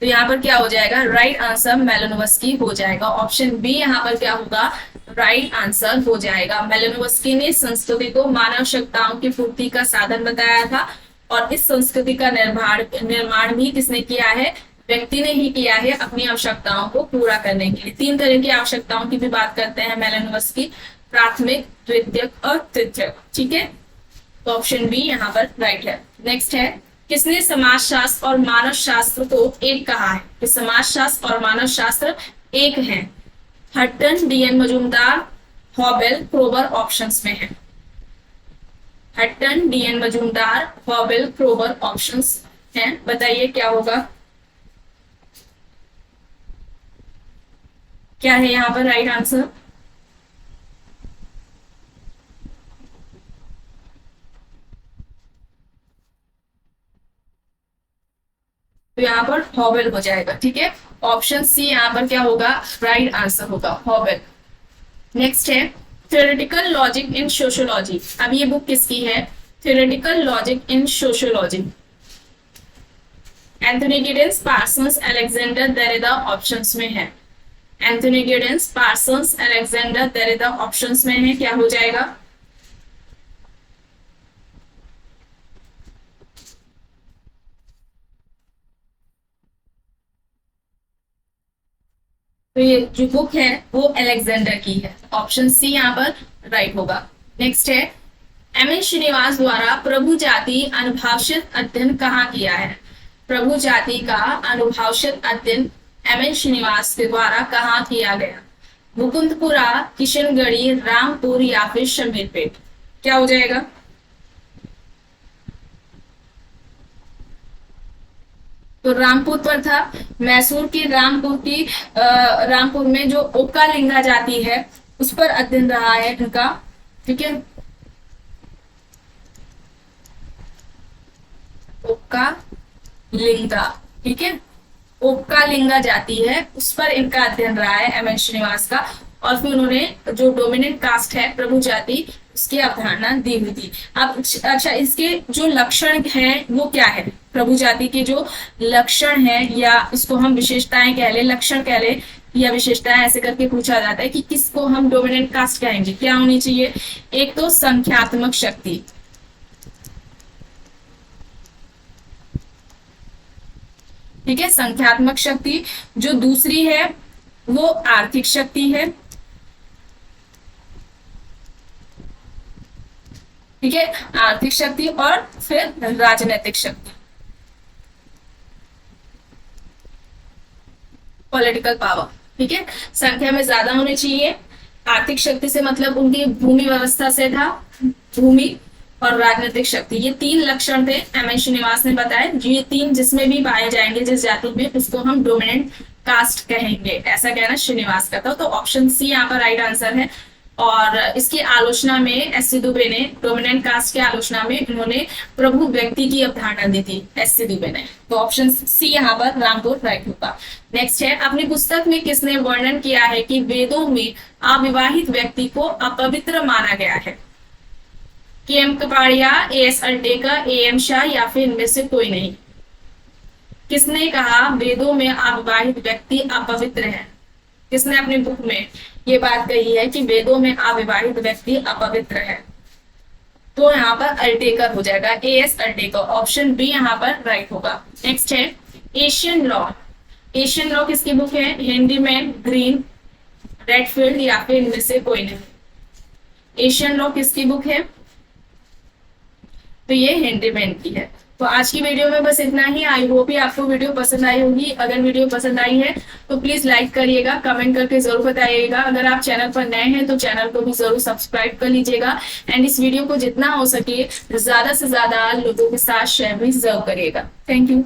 तो यहाँ पर क्या हो जाएगा? राइट आंसर मैलिनोवस्की हो जाएगा। ऑप्शन बी यहाँ पर क्या होगा? राइट आंसर हो जाएगा। मैलिनोवस्की ने संस्कृति को मानव आवश्यकताओं की पूर्ति का साधन बताया था, और इस संस्कृति का निर्माण भी किसने किया है? व्यक्ति ने ही किया है अपनी आवश्यकताओं को पूरा करने के लिए। तीन तरह की आवश्यकताओं की भी बात करते हैं मैलिनोवस्की, प्राथमिक, द्वितीयक और तृतीयक, ठीक है। तो ऑप्शन बी यहाँ पर राइट है। नेक्स्ट है, किसने समाजशास्त्र और मानव शास्त्र को एक कहा है? कि समाजशास्त्र और मानव शास्त्र एक है। Hutton, D N Majumdar, Hoebel, Kroeber options में है। Hutton, D N Majumdar, Hoebel, Kroeber options हैं। बताइए क्या होगा? क्या है यहाँ पर राइट आंसर? तो यहाँ पर हॉवेल हो जाएगा। ठीक है, ऑप्शन सी यहाँ पर क्या होगा, राइट आंसर होगा, हॉवेल। नेक्स्ट है थ्योरेटिकल लॉजिक इन सोशियोलॉजी। अब ये बुक किसकी है, theoretical logic in sociology, Anthony Giddens, Parsons, Alexander Derrida options में है। Anthony Giddens, Parsons, Alexander Derrida options में है, क्या हो जाएगा। तो ये जो बुक है वो अलेक्जेंडर की है, ऑप्शन सी यहाँ पर राइट होगा। नेक्स्ट है एम एन श्रीनिवास द्वारा प्रभु जाति अनुभाषित अध्ययन कहाँ किया है। प्रभु जाति का अनुभाषित अध्ययन एम एन श्रीनिवास के द्वारा कहाँ किया गया। मुकुंदपुरा, किशनगढ़ी, रामपुर या फिर शमीरपेट, क्या हो जाएगा। तो रामपुर पर था, मैसूर की रामपुर में जो ओक्का लिंगा जाति है उस पर अध्ययन रहा है इनका। ठीक है, ओक्का लिंगा, ठीक है, ओक्का लिंगा जाति है उस पर इनका अध्ययन रहा है एम एन श्रीनिवास का। और फिर उन्होंने जो डोमिनेंट कास्ट है प्रभु जाति उसकी अवधारणा दी हुई थी। अब अच्छा, इसके जो लक्षण हैं वो क्या है, प्रभु जाति के जो लक्षण है या इसको हम विशेषताएं कह ले, लक्षण कह ले या विशेषताएं, ऐसे करके पूछा जाता है कि किसको हम डोमिनेंट कास्ट कहेंगे। क्या होनी चाहिए, एक तो संख्यात्मक शक्ति, ठीक है, संख्यात्मक शक्ति। जो दूसरी है वो आर्थिक शक्ति है, ठीक है, आर्थिक शक्ति। और फिर राजनीतिक शक्ति, पॉलिटिकल पावर, ठीक है, संख्या में ज्यादा होनी चाहिए। आर्थिक शक्ति से मतलब उनकी भूमि व्यवस्था से था, भूमि और राजनीतिक शक्ति, ये तीन लक्षण थे एम एन श्रीनिवास ने बताए। ये तीन जिसमें भी पाए जाएंगे जिस जाति में उसको हम डोमिनेंट कास्ट कहेंगे, ऐसा कहना श्रीनिवास का था। तो ऑप्शन सी यहाँ पर राइट आंसर है। और इसकी आलोचना में एस.सी. दुबे ने, डोमिनेंट कास्ट की आलोचना में उन्होंने प्रभु व्यक्ति की अवधारणा दी थी एस.सी. दुबे ने। तो ऑप्शन सी यहाँ पर रामपुर राइट होगा। नेक्स्ट है अपनी पुस्तक में किसने वर्णन किया है कि वेदों में अविवाहित व्यक्ति को अपवित्र माना गया है। KM. Kapadia, AS. Altekar, AM. Shah या फिर इनमें से कोई नहीं। किसने कहा वेदों में अविवाहित व्यक्ति अपवित्र है, किसने अपनी बुक में ये बात कही है कि वेदों में अविवाहित व्यक्ति अपवित्र है। तो यहाँ पर अल्टेकर हो जाएगा, ए.एस. अल्टेकर, ऑप्शन बी यहाँ पर राइट होगा। नेक्स्ट है एशियन लॉ। एशियन लॉ किसकी बुक है, हेनरीमैन, ग्रीन, रेडफील्ड या फिर इनमें से कोई नहीं। एशियन लॉ किसकी बुक है, तो ये हेनरीमैन की है। तो आज की वीडियो में बस इतना ही। आई होप आपको वीडियो पसंद आई होगी। अगर वीडियो पसंद आई है तो प्लीज लाइक करिएगा, कमेंट करके जरूर बताइएगा। अगर आप चैनल पर नए हैं तो चैनल को भी जरूर सब्सक्राइब कर लीजिएगा एंड इस वीडियो को जितना हो सके ज्यादा से ज्यादा लोगों के साथ शेयर भी जरूर करिएगा। Thank you.